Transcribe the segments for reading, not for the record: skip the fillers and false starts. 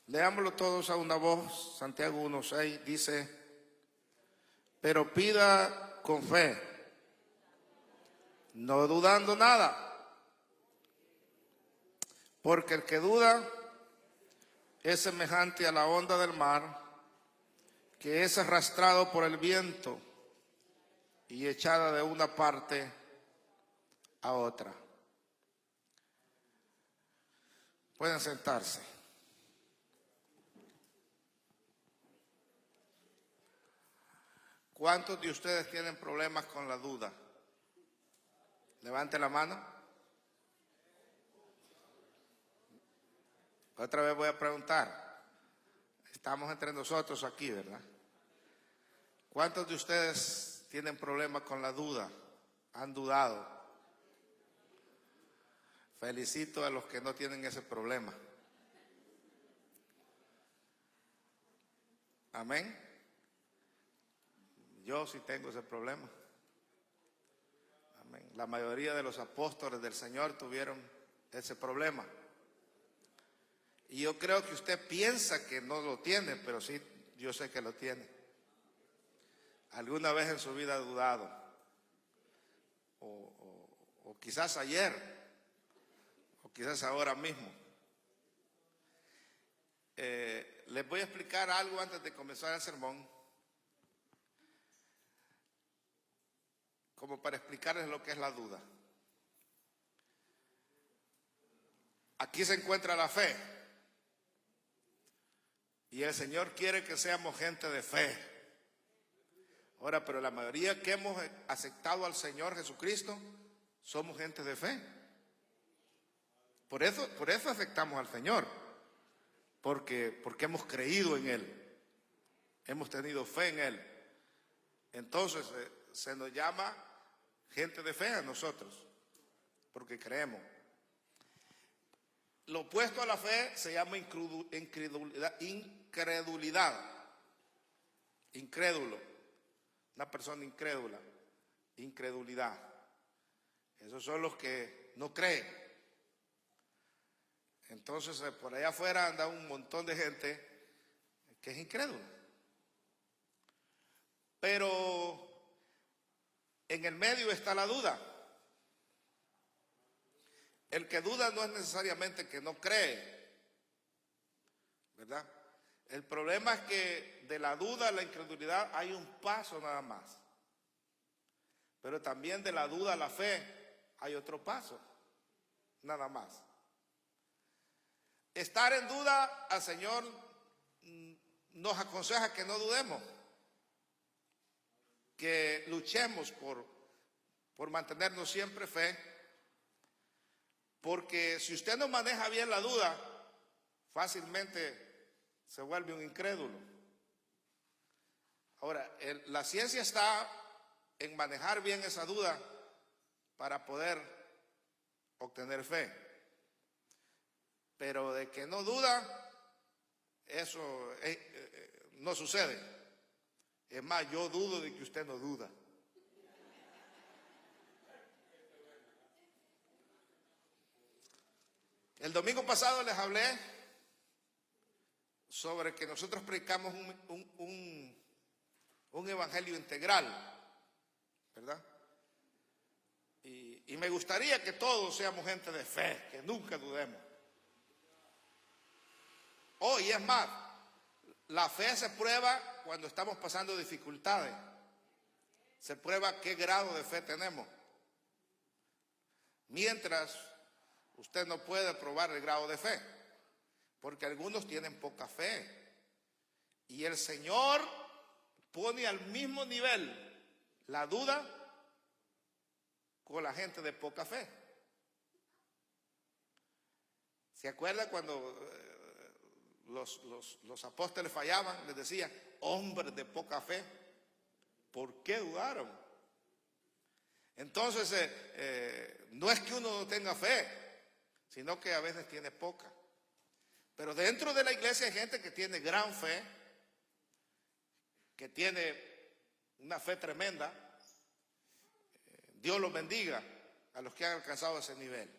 Leámoslo todos a una voz. Santiago 1:6 dice: pero pida con fe, no dudando nada, porque el que duda es semejante a la onda del mar, que es arrastrado por el viento y echada de una parte a otra. Pueden sentarse. ¿Cuántos de ustedes tienen problemas con la duda? Levante la mano. Otra vez voy a preguntar. Estamos entre nosotros aquí, ¿verdad? ¿Cuántos de ustedes tienen problemas con la duda? ¿Han dudado? Felicito a los que no tienen ese problema. Amén. Yo sí tengo ese problema. Amén. La mayoría de los apóstoles del Señor tuvieron ese problema. Y yo creo que usted piensa que no lo tiene, pero sí, yo sé que lo tiene. Alguna vez en su vida ha dudado. O quizás ayer, o quizás ahora mismo. Les voy a explicar algo antes de comenzar el sermón, como para explicarles lo que es la duda. Aquí se encuentra la fe, y el Señor quiere que seamos gente de fe. Ahora, pero la mayoría que hemos aceptado al Señor Jesucristo somos gente de fe. Por eso aceptamos al Señor, porque hemos creído en Él, hemos tenido fe en Él. Entonces se nos llama gente de fe a nosotros, porque creemos. Lo opuesto a la fe se llama incredulidad. Incrédulo. Una persona incrédula. Incredulidad. Esos son los que no creen. Entonces por allá afuera anda un montón de gente que es incrédula. Pero en el medio está la duda. El que duda no es necesariamente que no cree, ¿verdad? El problema es que de la duda a la incredulidad hay un paso nada más. Pero también de la duda a la fe hay otro paso, nada más. Estar en duda, al Señor nos aconseja que no dudemos, que luchemos por mantenernos siempre fe, porque si usted no maneja bien la duda, fácilmente se vuelve un incrédulo. Ahora, la ciencia está en manejar bien esa duda para poder obtener fe. Pero de que no duda, eso no sucede. Es más, yo dudo de que usted no duda. El domingo pasado les hablé sobre que nosotros predicamos un evangelio integral, ¿verdad? Y me gustaría que todos seamos gente de fe, que nunca dudemos. Y es más, la fe se prueba cuando estamos pasando dificultades. Se prueba qué grado de fe tenemos. Mientras usted no puede probar el grado de fe, porque algunos tienen poca fe. Y el Señor pone al mismo nivel la duda con la gente de poca fe. ¿Se acuerda cuando los apóstoles fallaban? Les decía, hombres de poca fe, ¿por qué dudaron? Entonces, no es que uno no tenga fe, sino que a veces tiene poca. Pero dentro de la iglesia hay gente que tiene gran fe, que tiene una fe tremenda. Dios los bendiga a los que han alcanzado ese nivel.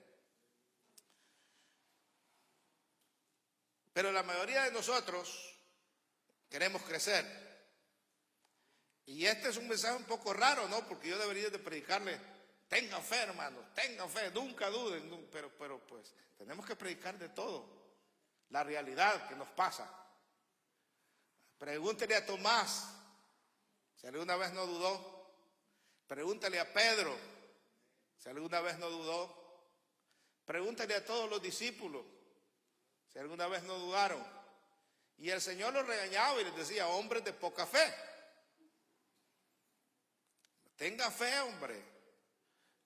Pero la mayoría de nosotros queremos crecer. Y este es un mensaje un poco raro, ¿no? Porque yo debería de predicarle, tengan fe, hermanos, tengan fe, nunca duden. Pero pues tenemos que predicar de todo, la realidad que nos pasa. Pregúntele a Tomás, si alguna vez no dudó. Pregúntale a Pedro, si alguna vez no dudó. Pregúntale a todos los discípulos, si alguna vez no dudaron. Y el Señor los regañaba y les decía, hombres de poca fe. Tengan fe, hombre.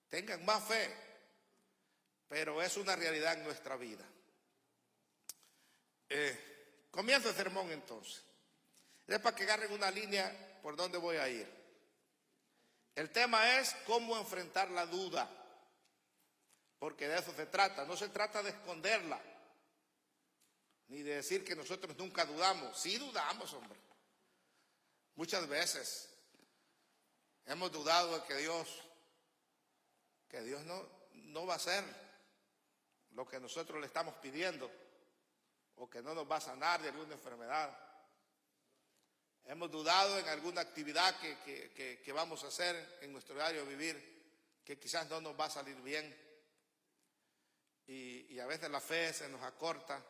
Tengan más fe. Pero es una realidad en nuestra vida. Comienzo el sermón entonces. Es para que agarren una línea por donde voy a ir. El tema es cómo enfrentar la duda. Porque de eso se trata. No se trata de esconderla. Ni de decir que nosotros nunca dudamos. Sí dudamos, hombre. Muchas veces hemos dudado de que Dios no va a hacer lo que nosotros le estamos pidiendo, o que no nos va a sanar de alguna enfermedad. Hemos dudado en alguna actividad que vamos a hacer en nuestro diario vivir, que quizás no nos va a salir bien. Y a veces la fe se nos acorta.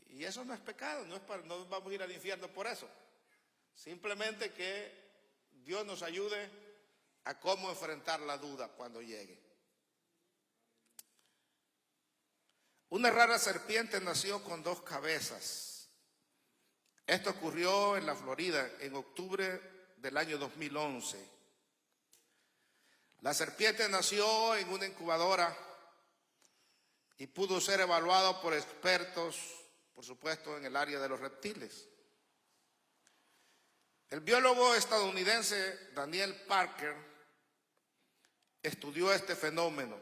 Y eso no es pecado, no vamos a ir al infierno por eso. Simplemente que Dios nos ayude a cómo enfrentar la duda cuando llegue. Una rara serpiente nació con 2 cabezas. Esto ocurrió en la Florida en octubre del año 2011. La serpiente nació en una incubadora y pudo ser evaluado por expertos, por supuesto, en el área de los reptiles. El biólogo estadounidense Daniel Parker estudió este fenómeno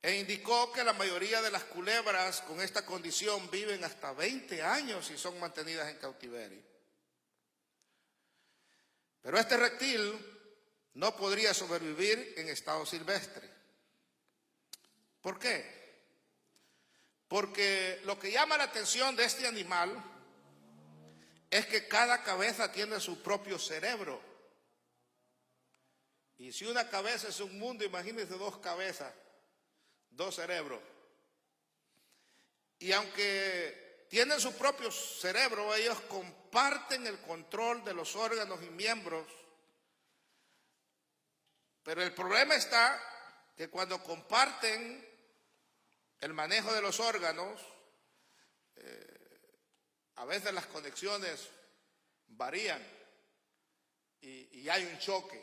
e indicó que la mayoría de las culebras con esta condición viven hasta 20 años y son mantenidas en cautiverio. Pero este reptil no podría sobrevivir en estado silvestre. ¿Por qué? Porque lo que llama la atención de este animal es que cada cabeza tiene su propio cerebro. Y si una cabeza es un mundo, imagínense 2 cabezas, 2 cerebros. Y aunque tienen su propio cerebro, ellos comparten el control de los órganos y miembros. Pero el problema está que cuando comparten el manejo de los órganos, a veces las conexiones varían y hay un choque.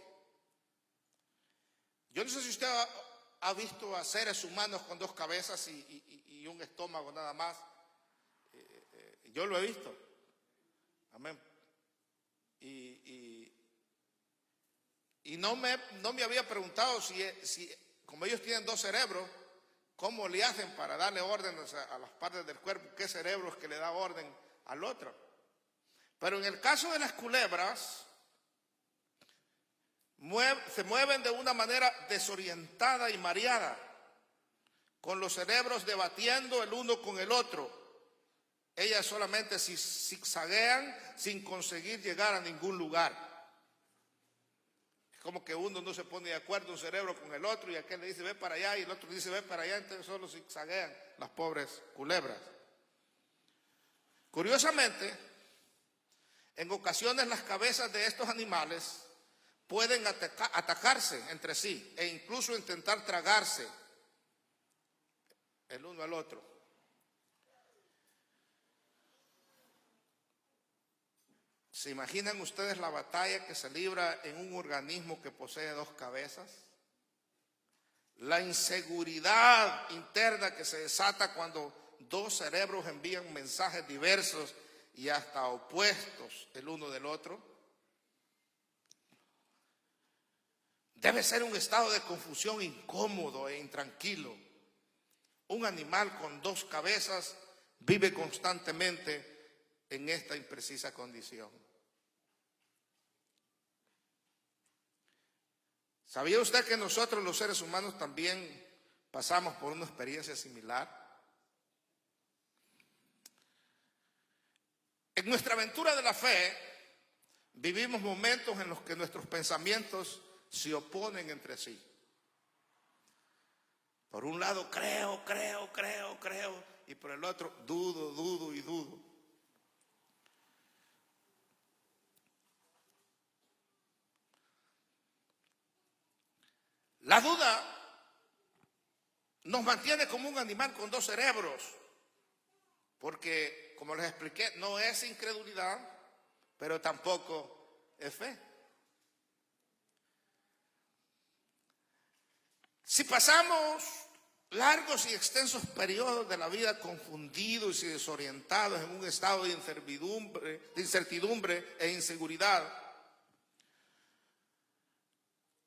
Yo no sé si usted ha visto a seres humanos con 2 cabezas y un estómago nada más. Yo lo he visto. Amén. Y no me había preguntado si como ellos tienen 2 cerebros, ¿cómo le hacen para darle órdenes a las partes del cuerpo? ¿Qué cerebro es que le da orden al otro? Pero en el caso de las culebras, se mueven de una manera desorientada y mareada, con los cerebros debatiendo el uno con el otro. Ellas solamente zigzaguean sin conseguir llegar a ningún lugar. Es como que uno no se pone de acuerdo un cerebro con el otro y aquel le dice ve para allá y el otro dice ve para allá, entonces solo zigzaguean las pobres culebras. Curiosamente, en ocasiones las cabezas de estos animales pueden atacarse entre sí e incluso intentar tragarse el uno al otro. ¿Se imaginan ustedes la batalla que se libra en un organismo que posee 2 cabezas? La inseguridad interna que se desata cuando 2 cerebros envían mensajes diversos y hasta opuestos el uno del otro. Debe ser un estado de confusión incómodo e intranquilo. Un animal con 2 cabezas vive constantemente en esta imprecisa condición. ¿Sabía usted que nosotros los seres humanos también pasamos por una experiencia similar? En nuestra aventura de la fe vivimos momentos en los que nuestros pensamientos se oponen entre sí. Por un lado creo, y por el otro dudo y dudo. La duda nos mantiene como un animal con dos cerebros, porque, como les expliqué, no es incredulidad, pero tampoco es fe. Si pasamos largos y extensos periodos de la vida confundidos y desorientados en un estado de incertidumbre e inseguridad,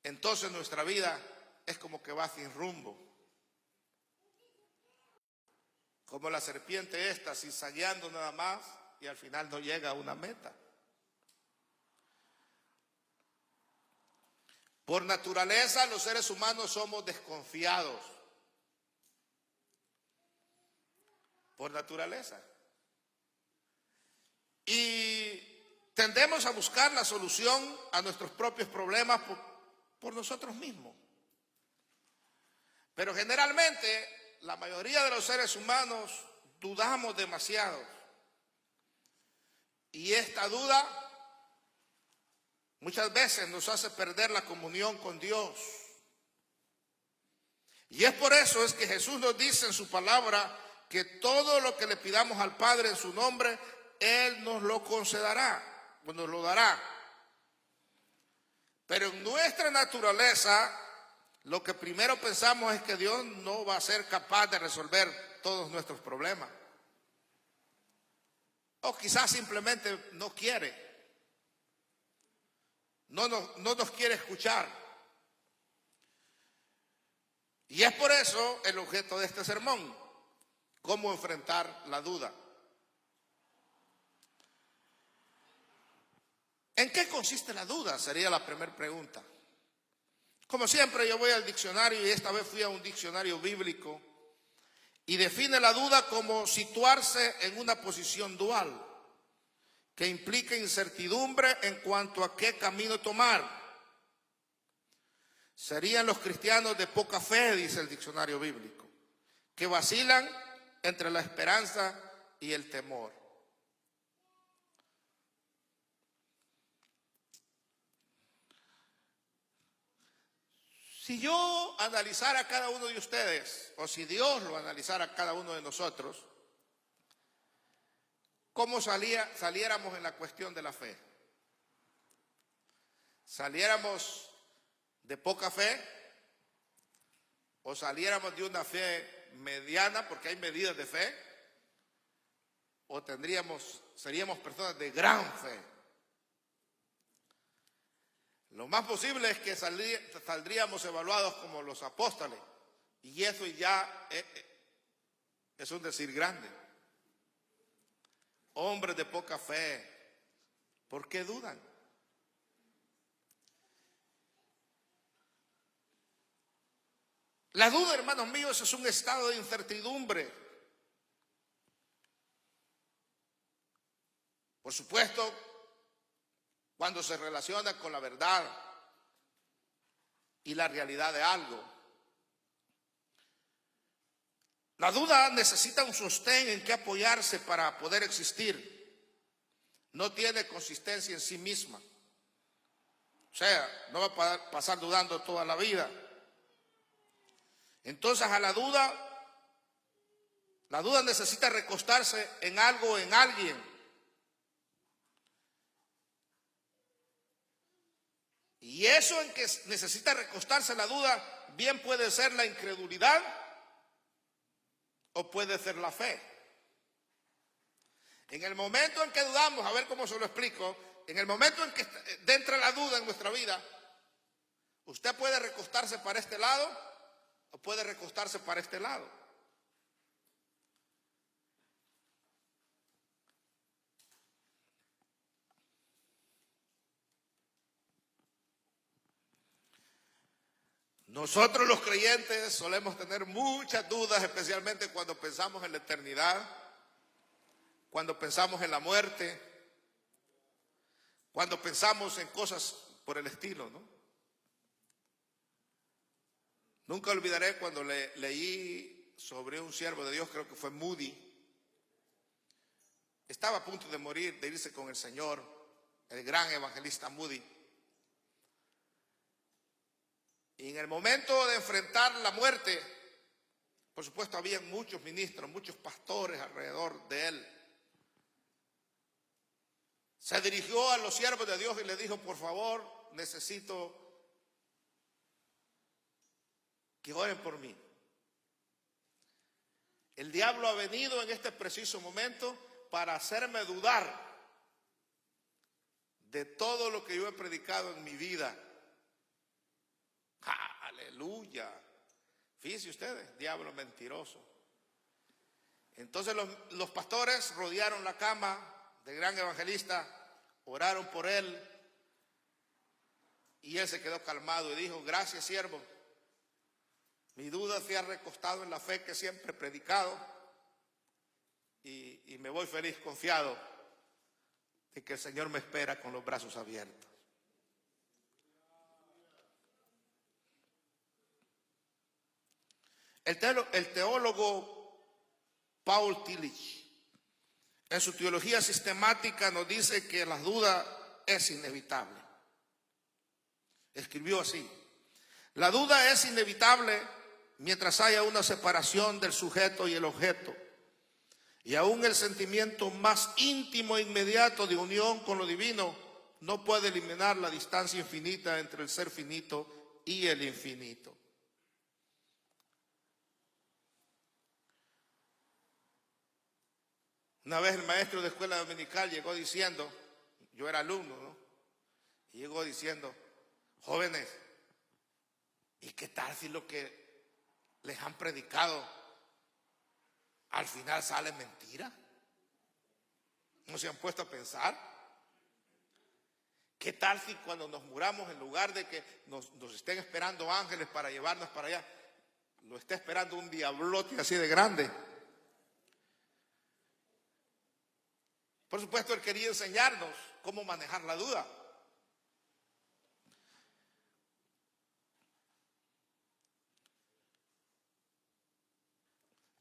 entonces nuestra vida es como que va sin rumbo. Como la serpiente esta, zigzagueando nada más y al final no llega a una meta. Por naturaleza, los seres humanos somos desconfiados. Por naturaleza. Y tendemos a buscar la solución a nuestros propios problemas por nosotros mismos. Pero generalmente la mayoría de los seres humanos dudamos demasiado. Y esta duda muchas veces nos hace perder la comunión con Dios. Y es por eso es que Jesús nos dice en su palabra que todo lo que le pidamos al Padre en su nombre, Él nos lo concederá, nos lo dará. Pero en nuestra naturaleza, lo que primero pensamos es que Dios no va a ser capaz de resolver todos nuestros problemas. O quizás simplemente no quiere. No nos quiere escuchar. Y es por eso el objeto de este sermón: cómo enfrentar la duda. ¿En qué consiste la duda? Sería la primera pregunta. Como siempre, yo voy al diccionario y esta vez fui a un diccionario bíblico y define la duda como situarse en una posición dual que implica incertidumbre en cuanto a qué camino tomar. Serían los cristianos de poca fe, dice el diccionario bíblico, que vacilan entre la esperanza y el temor. Si yo analizara a cada uno de ustedes, o si Dios lo analizara a cada uno de nosotros, ¿cómo saliéramos en la cuestión de la fe? ¿Saliéramos de poca fe? ¿O saliéramos de una fe mediana, porque hay medidas de fe? ¿O seríamos personas de gran fe? Lo más posible es que saldríamos evaluados como los apóstoles, y eso ya es un decir grande. Hombres de poca fe, ¿por qué dudan? La duda, hermanos míos, es un estado de incertidumbre. Por supuesto, cuando se relaciona con la verdad y la realidad de algo. La duda necesita un sostén en que apoyarse para poder existir. No tiene consistencia en sí misma. O sea, no va a pasar dudando toda la vida. Entonces a la duda necesita recostarse en algo o en alguien. Y eso en que necesita recostarse la duda, bien puede ser la incredulidad o puede ser la fe. En el momento en que dudamos, a ver cómo se lo explico, en el momento en que entra la duda en nuestra vida, usted puede recostarse para este lado o puede recostarse para este lado. Nosotros los creyentes solemos tener muchas dudas, especialmente cuando pensamos en la eternidad, cuando pensamos en la muerte, cuando pensamos en cosas por el estilo, ¿no? Nunca olvidaré cuando leí sobre un siervo de Dios, creo que fue Moody. Estaba a punto de morir, de irse con el Señor, el gran evangelista Moody. Y en el momento de enfrentar la muerte, por supuesto había muchos ministros, muchos pastores alrededor de él. Se dirigió a los siervos de Dios y le dijo: por favor, necesito que oren por mí. El diablo ha venido en este preciso momento para hacerme dudar de todo lo que yo he predicado en mi vida. Aleluya. Fíjense ustedes, diablo mentiroso. Entonces los pastores rodearon la cama del gran evangelista, oraron por él, y él se quedó calmado y dijo: gracias, siervo, mi duda se ha recostado en la fe que siempre he predicado, y me voy feliz, confiado de que el Señor me espera con los brazos abiertos. El teólogo Paul Tillich, en su teología sistemática, nos dice que la duda es inevitable. Escribió así: la duda es inevitable mientras haya una separación del sujeto y el objeto, y aún el sentimiento más íntimo e inmediato de unión con lo divino no puede eliminar la distancia infinita entre el ser finito y el infinito. Una vez el maestro de escuela dominical llegó diciendo, yo era alumno, ¿no? Y llegó diciendo: jóvenes, ¿y qué tal si lo que les han predicado al final sale mentira? ¿No se han puesto a pensar? ¿Qué tal si cuando nos muramos, en lugar de que nos estén esperando ángeles para llevarnos para allá, lo está esperando un diablote así de grande? Por supuesto, él quería enseñarnos cómo manejar la duda.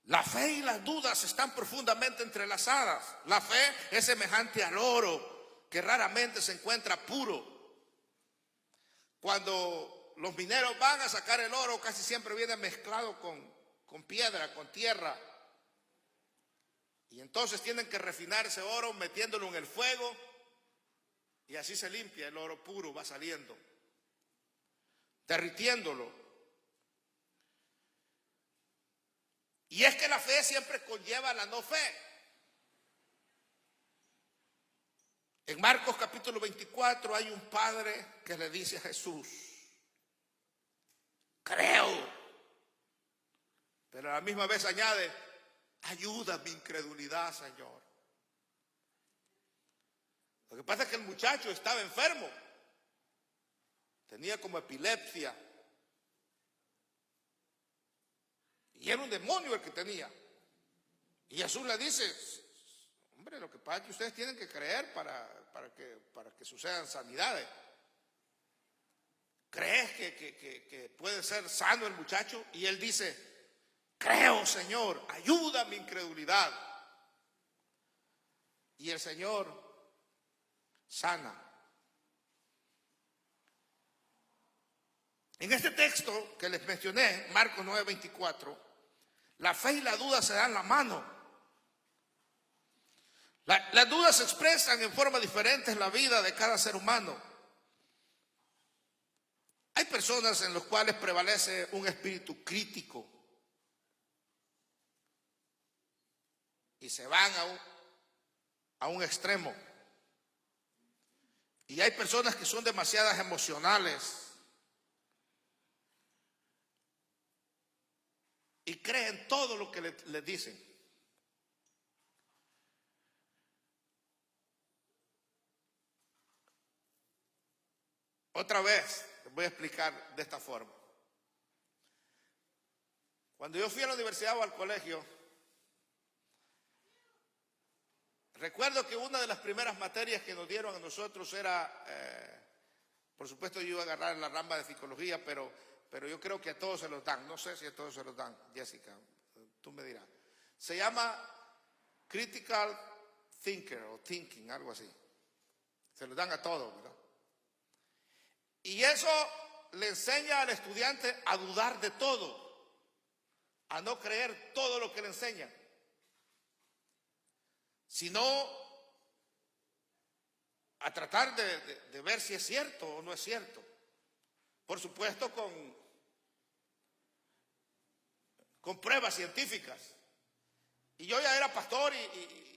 La fe y las dudas están profundamente entrelazadas. La fe es semejante al oro, que raramente se encuentra puro. Cuando los mineros van a sacar el oro, casi siempre viene mezclado con piedra, con tierra. Y entonces tienen que refinar ese oro metiéndolo en el fuego, y así se limpia el oro puro, va saliendo, derritiéndolo. Y es que la fe siempre conlleva la no fe. En Marcos capítulo 24 hay un padre que le dice a Jesús: creo. Pero a la misma vez añade: ayuda mi incredulidad, Señor. Lo que pasa es que el muchacho estaba enfermo. Tenía como epilepsia. Y era un demonio el que tenía. Y Jesús le dice: hombre, lo que pasa es que ustedes tienen que creer para que sucedan sanidades. ¿Crees que puede ser sano el muchacho? Y él dice: creo, Señor, ayuda a mi incredulidad. Y el Señor sana. En este texto que les mencioné, Marcos 9:24, la fe y la duda se dan la mano. Las dudas se expresan en forma diferente en la vida de cada ser humano. Hay personas en las cuales prevalece un espíritu crítico y se van a un extremo. Y hay personas que son demasiadas emocionales y creen todo lo que les dicen. Otra vez les voy a explicar de esta forma. Cuando yo fui a la universidad o al colegio, Recuerdo que una de las primeras materias que nos dieron a nosotros era, por supuesto yo iba a agarrar la rama de psicología, pero yo creo que a todos se los dan. No sé si a todos se los dan, Jessica, tú me dirás. Se llama Critical Thinker o Thinking, algo así. Se los dan a todos, ¿verdad? Y eso le enseña al estudiante a dudar de todo, a no creer todo lo que le enseñan, sino a tratar de ver si es cierto o no es cierto. Por supuesto con pruebas científicas. Y yo ya era pastor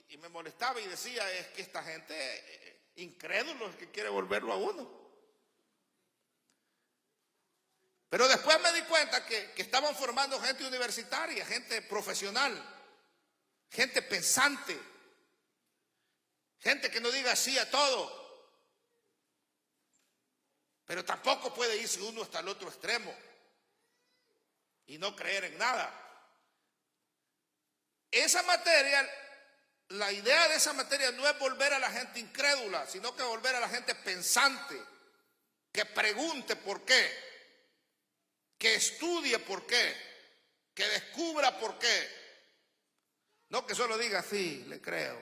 y me molestaba y decía, es que esta gente incrédulo es que quiere volverlo a uno. Pero después me di cuenta que estaban formando gente universitaria, gente profesional, gente pensante, gente que no diga sí a todo, pero tampoco puede irse uno hasta el otro extremo y no creer en nada. Esa materia, la idea de esa materia no es volver a la gente incrédula, sino que volver a la gente pensante, que pregunte por qué, que estudie por qué, que descubra por qué. No que solo diga sí, le creo,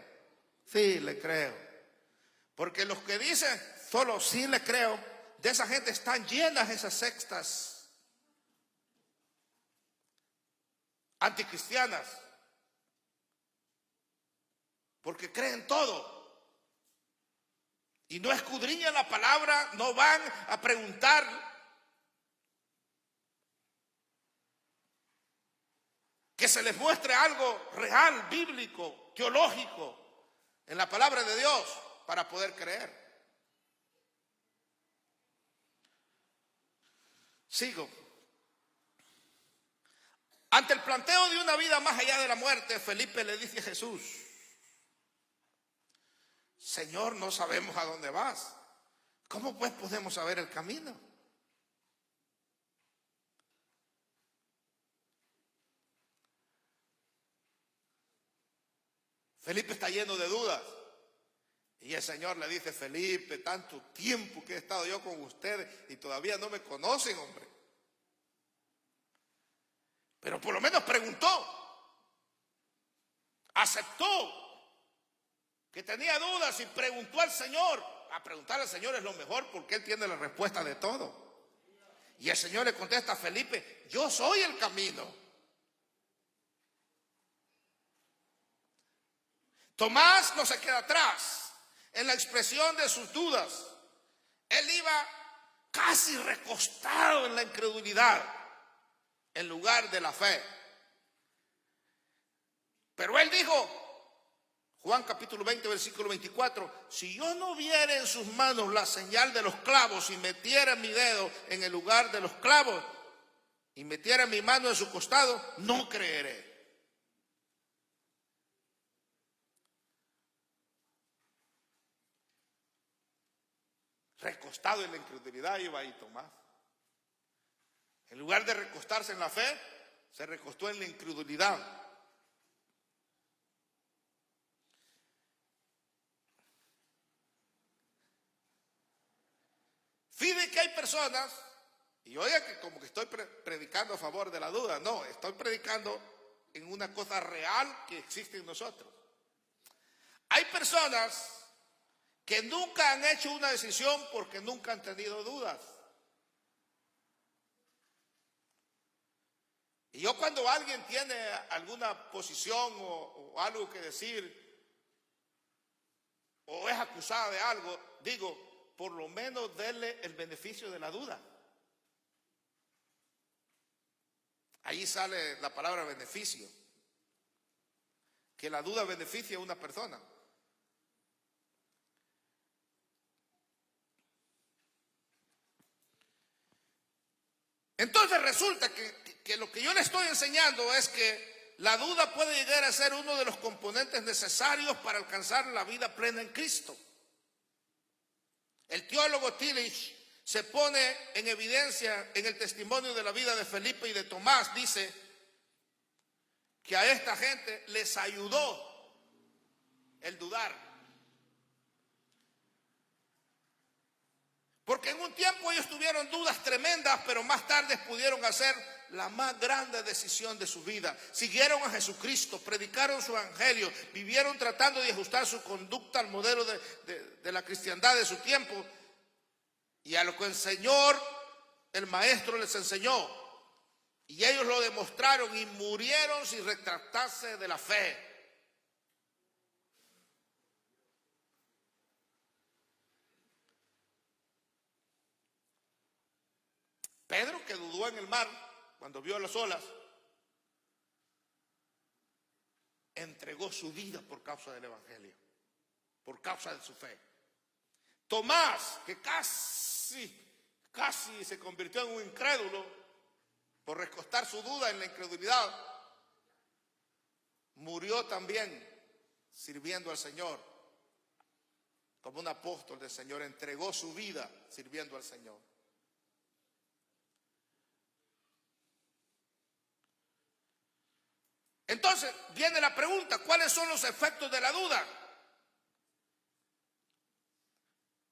sí, le creo. Porque los que dicen solo sí le creo, de esa gente están llenas esas sectas anticristianas. Porque creen todo. Y no escudriñan la palabra, no van a preguntar. Que se les muestre algo real, bíblico, teológico, en la palabra de Dios para poder creer. Sigo. Ante el planteo de una vida más allá de la muerte, Felipe le dice a Jesús, Señor, no sabemos a dónde vas. ¿Cómo pues podemos saber el camino? Felipe está lleno de dudas. Y el Señor le dice, Felipe, tanto tiempo que he estado yo con ustedes y todavía no me conocen, hombre. Pero por lo menos preguntó, aceptó que tenía dudas y preguntó al Señor. A preguntar al Señor es lo mejor porque Él tiene la respuesta de todo. Y el Señor le contesta a Felipe, yo soy el camino. Tomás no se queda atrás en la expresión de sus dudas. Él iba casi recostado en la incredulidad en lugar de la fe. Pero él dijo, Juan capítulo 20, versículo 24, si yo no viera en sus manos la señal de los clavos y metiera mi dedo en el lugar de los clavos y metiera mi mano en su costado, no creeré. Recostado en la incredulidad iba ahí Tomás. En lugar de recostarse en la fe, se recostó en la incredulidad. Fíjate que hay personas, y oiga que como que estoy predicando a favor de la duda, no, estoy predicando en una cosa real que existe en nosotros. Hay personas que nunca han hecho una decisión porque nunca han tenido dudas. Y yo cuando alguien tiene alguna posición o algo que decir, o es acusada de algo, digo, por lo menos denle el beneficio de la duda. Ahí sale la palabra beneficio, que la duda beneficia a una persona. Entonces resulta que lo que yo le estoy enseñando es que la duda puede llegar a ser uno de los componentes necesarios para alcanzar la vida plena en Cristo. El teólogo Tillich se pone en evidencia en el testimonio de la vida de Felipe y de Tomás. Dice que a esta gente les ayudó el dudar. Porque en un tiempo ellos tuvieron dudas tremendas, pero más tarde pudieron hacer la más grande decisión de su vida. Siguieron a Jesucristo, predicaron su evangelio, vivieron tratando de ajustar su conducta al modelo de la cristiandad de su tiempo y a lo que el Señor, el Maestro, les enseñó. Y ellos lo demostraron y murieron sin retractarse de la fe. Pedro, que dudó en el mar cuando vio las olas, entregó su vida por causa del evangelio, por causa de su fe. Tomás, que casi se convirtió en un incrédulo por recostar su duda en la incredulidad, murió también sirviendo al Señor. Como un apóstol del Señor, entregó su vida sirviendo al Señor. Entonces viene la pregunta, ¿cuáles son los efectos de la duda?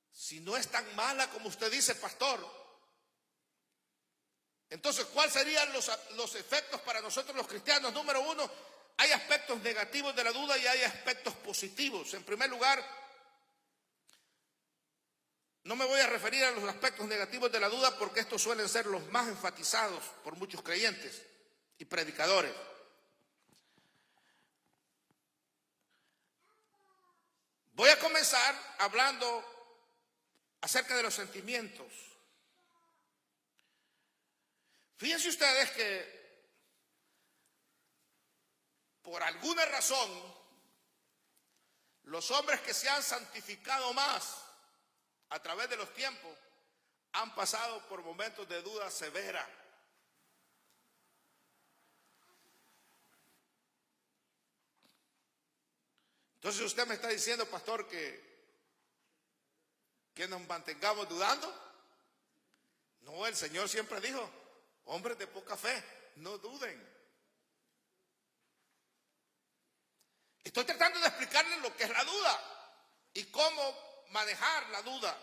Si no es tan mala como usted dice, pastor, entonces ¿cuáles serían los efectos para nosotros los cristianos? Número uno, hay aspectos negativos de la duda y hay aspectos positivos. En primer lugar, no me voy a referir a los aspectos negativos de la duda porque estos suelen ser los más enfatizados por muchos creyentes y predicadores. Voy a comenzar hablando acerca de los sentimientos. Fíjense ustedes que por alguna razón los hombres que se han santificado más a través de los tiempos han pasado por momentos de duda severa. Entonces usted me está diciendo, pastor, que nos mantengamos dudando. No, el Señor siempre dijo, hombres de poca fe, no duden. Estoy tratando de explicarles lo que es la duda y cómo manejar la duda.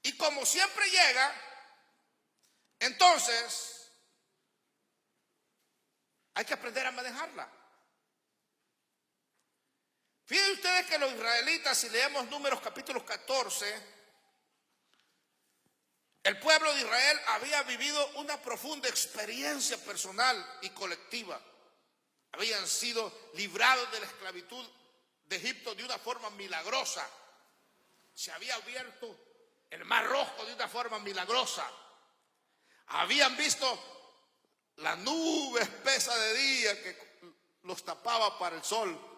Y como siempre llega, entonces hay que aprender a manejarla. Fíjense ustedes que los israelitas, si leemos Números capítulo 14, el pueblo de Israel había vivido una profunda experiencia personal y colectiva. Habían sido librados de la esclavitud de Egipto de una forma milagrosa. Se había abierto el mar Rojo de una forma milagrosa. Habían visto la nube espesa de día que los tapaba para el sol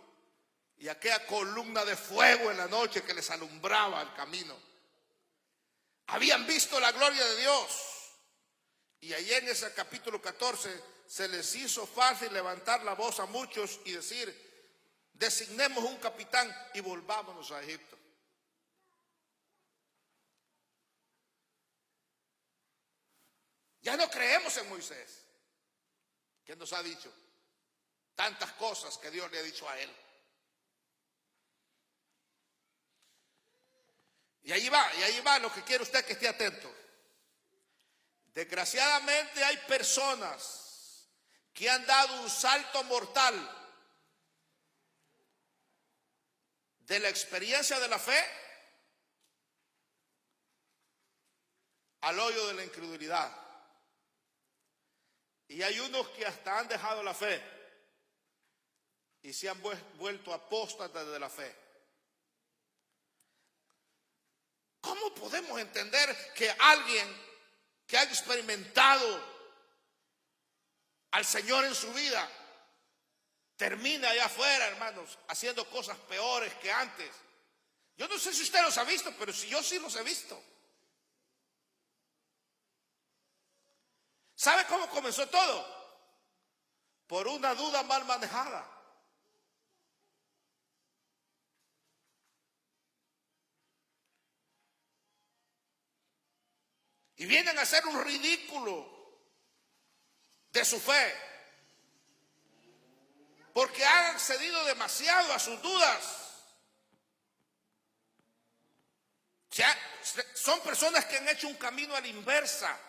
y aquella columna de fuego en la noche que les alumbraba el camino. Habían visto la gloria de Dios. Y allí en ese capítulo 14 se les hizo fácil levantar la voz a muchos y decir, designemos un capitán y volvámonos a Egipto. Ya no creemos en Moisés, que nos ha dicho tantas cosas que Dios le ha dicho a él. Y ahí va lo que quiere usted que esté atento. Desgraciadamente hay personas que han dado un salto mortal de la experiencia de la fe al hoyo de la incredulidad. Y hay unos que hasta han dejado la fe y se han vuelto apóstatas de la fe. ¿Cómo podemos entender que alguien que ha experimentado al Señor en su vida termina allá afuera, hermanos, haciendo cosas peores que antes? Yo no sé si usted los ha visto, pero si yo sí los he visto. ¿Sabe cómo comenzó todo? Por una duda mal manejada. Y vienen a hacer un ridículo de su fe. porque han accedido demasiado a sus dudas. Son personas que han hecho un camino a la inversa.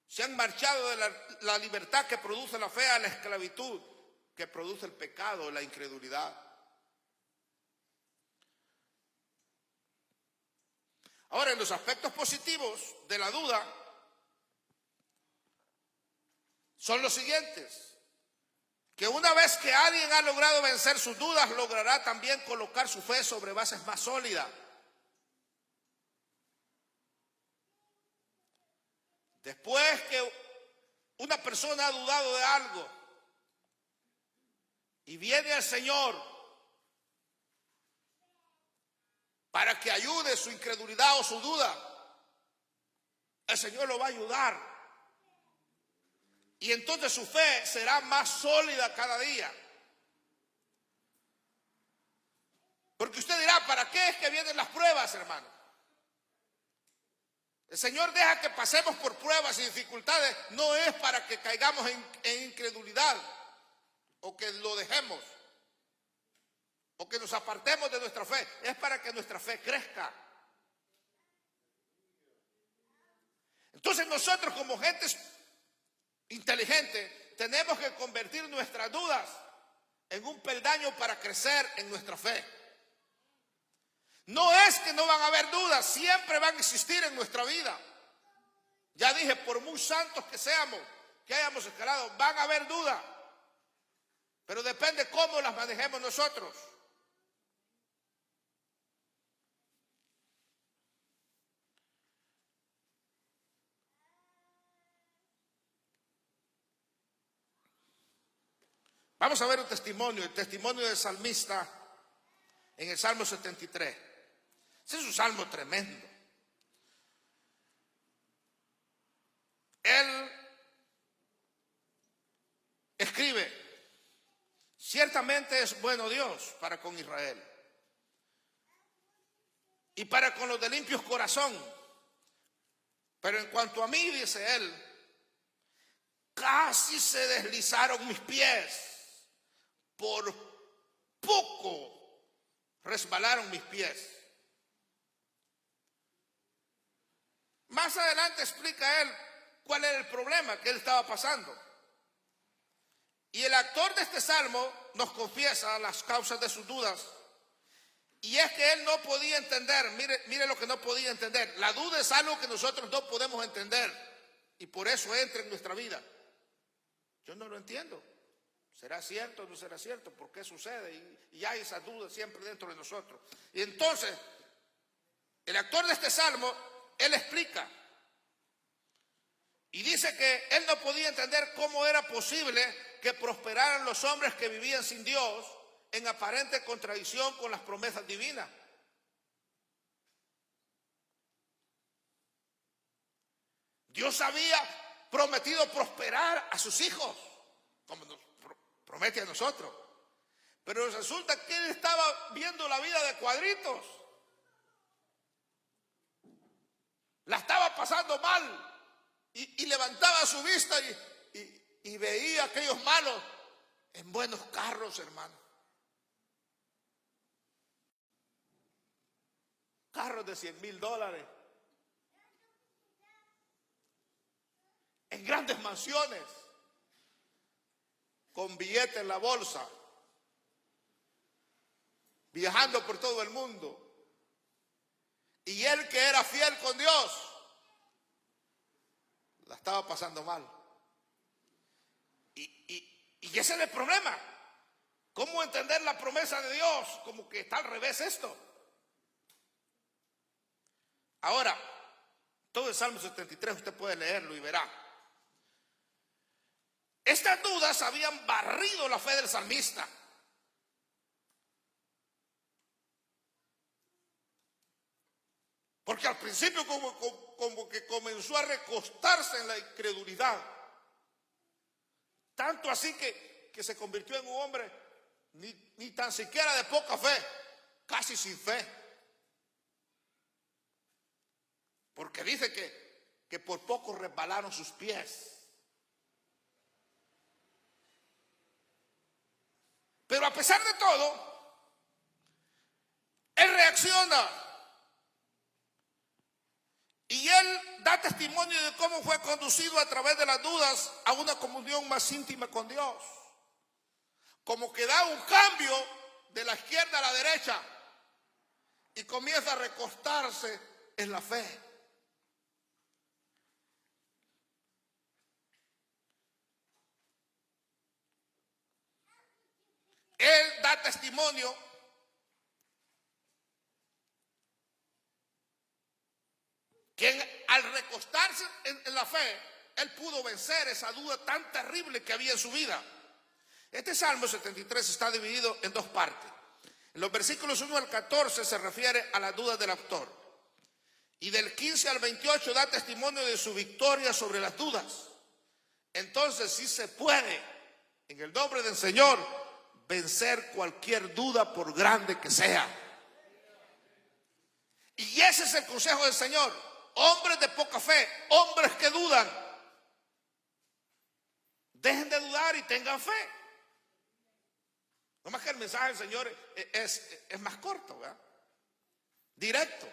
Se han marchado de la libertad que produce la fe a la esclavitud que produce el pecado, la incredulidad. Ahora, en los aspectos positivos de la duda son los siguientes: que una vez que alguien ha logrado vencer sus dudas, logrará también colocar su fe sobre bases más sólidas. Después que una persona ha dudado de algo y viene al Señor para que ayude su incredulidad o su duda, el Señor lo va a ayudar. Y entonces su fe será más sólida cada día. Porque usted dirá, ¿para qué es que vienen las pruebas, hermano? El Señor deja que pasemos por pruebas y dificultades, no es para que caigamos en incredulidad o que lo dejemos o que nos apartemos de nuestra fe, es para que nuestra fe crezca. Entonces nosotros, como gentes inteligentes, tenemos que convertir nuestras dudas en un peldaño para crecer en nuestra fe. No es que no van a haber dudas, siempre van a existir en nuestra vida. Ya dije, por muy santos que seamos, que hayamos escalado, van a haber dudas. Pero depende cómo las manejemos nosotros. Vamos a ver un testimonio, el testimonio del salmista en el Salmo 73. Ese es un salmo tremendo. Él escribe: ciertamente es bueno Dios para con Israel y para con los de limpios corazón. Pero en cuanto a mí, dice él, casi se deslizaron mis pies, por poco resbalaron mis pies. Más adelante explica él cuál era el problema que él estaba pasando. Y el autor de este salmo nos confiesa las causas de sus dudas. Y es que él no podía entender, mire lo que no podía entender. La duda es algo que nosotros no podemos entender y por eso entra en nuestra vida. Yo no lo entiendo. ¿Será cierto o no será cierto? ¿Por qué sucede? Y hay esa duda siempre dentro de nosotros. Y entonces, el autor de este salmo, él explica y dice que él no podía entender cómo era posible que prosperaran los hombres que vivían sin Dios en aparente contradicción con las promesas divinas. Dios había prometido prosperar a sus hijos, como nos promete a nosotros. Pero resulta que él estaba viendo la vida de cuadritos. La estaba pasando mal. Y levantaba su vista y veía a aquellos malos en buenos carros, hermano. Carros de $100,000. En grandes mansiones. Con billetes en la bolsa. Viajando por todo el mundo. Y él, que era fiel con Dios, la estaba pasando mal. Y ese es el problema. ¿Cómo entender la promesa de Dios? Como que está al revés esto. Ahora, todo el Salmo 73 usted puede leerlo y verá. Estas dudas habían barrido la fe del salmista. Porque al principio como que comenzó a recostarse en la incredulidad. Tanto así que se convirtió en un hombre ni tan siquiera de poca fe, casi sin fe. Porque dice que por poco resbalaron sus pies. Pero a pesar de todo, él reacciona y él da testimonio de cómo fue conducido a través de las dudas a una comunión más íntima con Dios. Como que da un cambio de la izquierda a la derecha y comienza a recostarse en la fe. Él da testimonio que al recostarse en la fe, él pudo vencer esa duda tan terrible que había en su vida. Este Salmo 73 está dividido en dos partes. En los versículos 1 al 14 se refiere a las dudas del autor. Y del 15 al 28 da testimonio de su victoria sobre las dudas. Entonces sí se puede, en el nombre del Señor, vencer cualquier duda por grande que sea. Y ese es el consejo del Señor. Hombres de poca fe, hombres que dudan, dejen de dudar y tengan fe. No más que el mensaje del Señor es más corto, ¿verdad? Directo.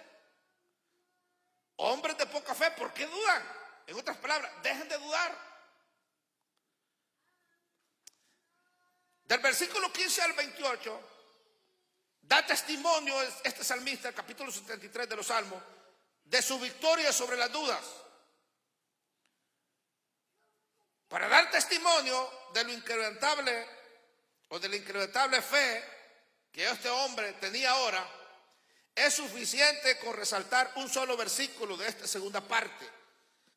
Hombres de poca fe, ¿por qué dudan? En otras palabras, dejen de dudar. Del versículo 15 al 28 da testimonio este salmista, el capítulo 73 de los Salmos, de su victoria sobre las dudas. Para dar testimonio de lo incrementable o de la incrementable fe que este hombre tenía ahora, es suficiente con resaltar un solo versículo de esta segunda parte.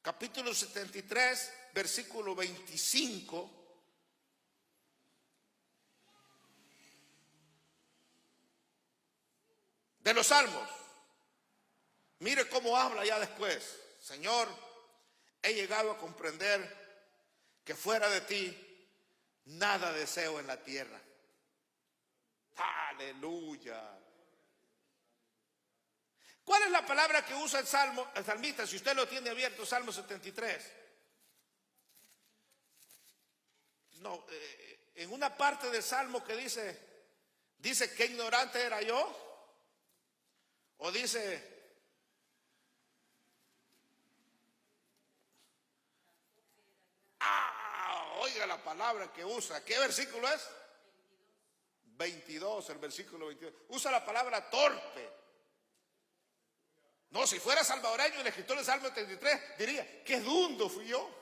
Capítulo 73, versículo 25. De los Salmos. Mire cómo habla ya después. Señor, he llegado a comprender que fuera de ti nada deseo en la tierra. Aleluya. ¿Cuál es la palabra que usa el salmista? Si usted lo tiene abierto, Salmo 73. No, en una parte del Salmo que dice que ignorante era yo. O dice, oiga la palabra que usa. ¿Qué versículo es? 22, el versículo 22. Usa la palabra torpe. No, si fuera salvadoreño, el escritor del Salmo 73 diría, qué dundo fui yo.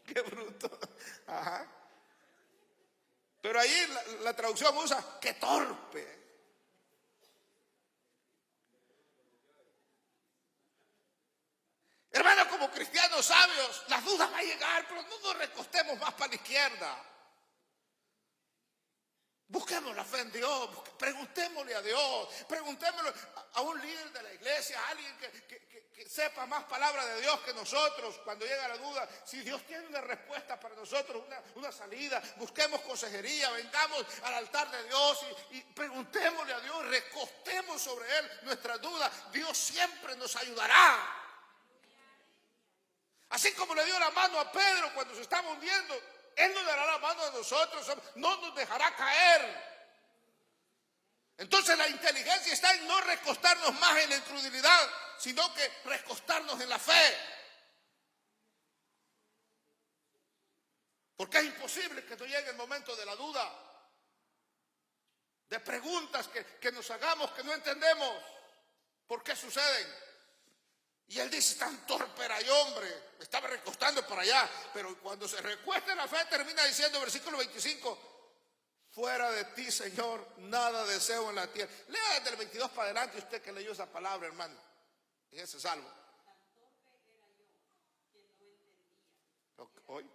Qué bruto. Ajá. Pero ahí la traducción usa, qué torpe. Hermano, como cristianos sabios, las dudas van a llegar, pero no nos recostemos más para la izquierda. Busquemos la fe en Dios, preguntémosle a Dios, preguntémosle a un líder de la iglesia, a alguien que sepa más palabra de Dios que nosotros. Cuando llega la duda, si Dios tiene una respuesta para nosotros, una salida, busquemos consejería, vengamos al altar de Dios y preguntémosle a Dios, recostemos sobre Él nuestras dudas. Dios siempre nos ayudará. Así como le dio la mano a Pedro cuando se estaba hundiendo, Él nos dará la mano a nosotros, no nos dejará caer. Entonces la inteligencia está en no recostarnos más en la incredulidad, sino que recostarnos en la fe. Porque es imposible que no llegue el momento de la duda, de preguntas que nos hagamos que no entendemos por qué suceden. Y él dice, tan torpe era yo, hombre, me estaba recostando para allá. Pero cuando se recuesta en la fe, termina diciendo, versículo 25, fuera de ti, Señor, nada deseo en la tierra. Lea desde el 22 para adelante usted que leyó esa palabra, hermano, en ese salmo. Hoy.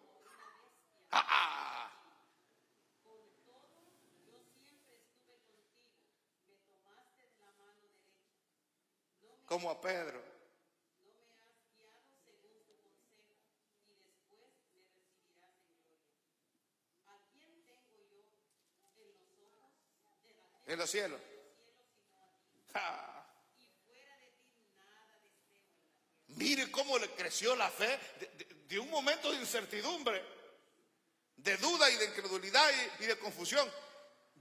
Como a Pedro. En los cielos. creció la fe de un momento de incertidumbre, de duda y de incredulidad y de confusión.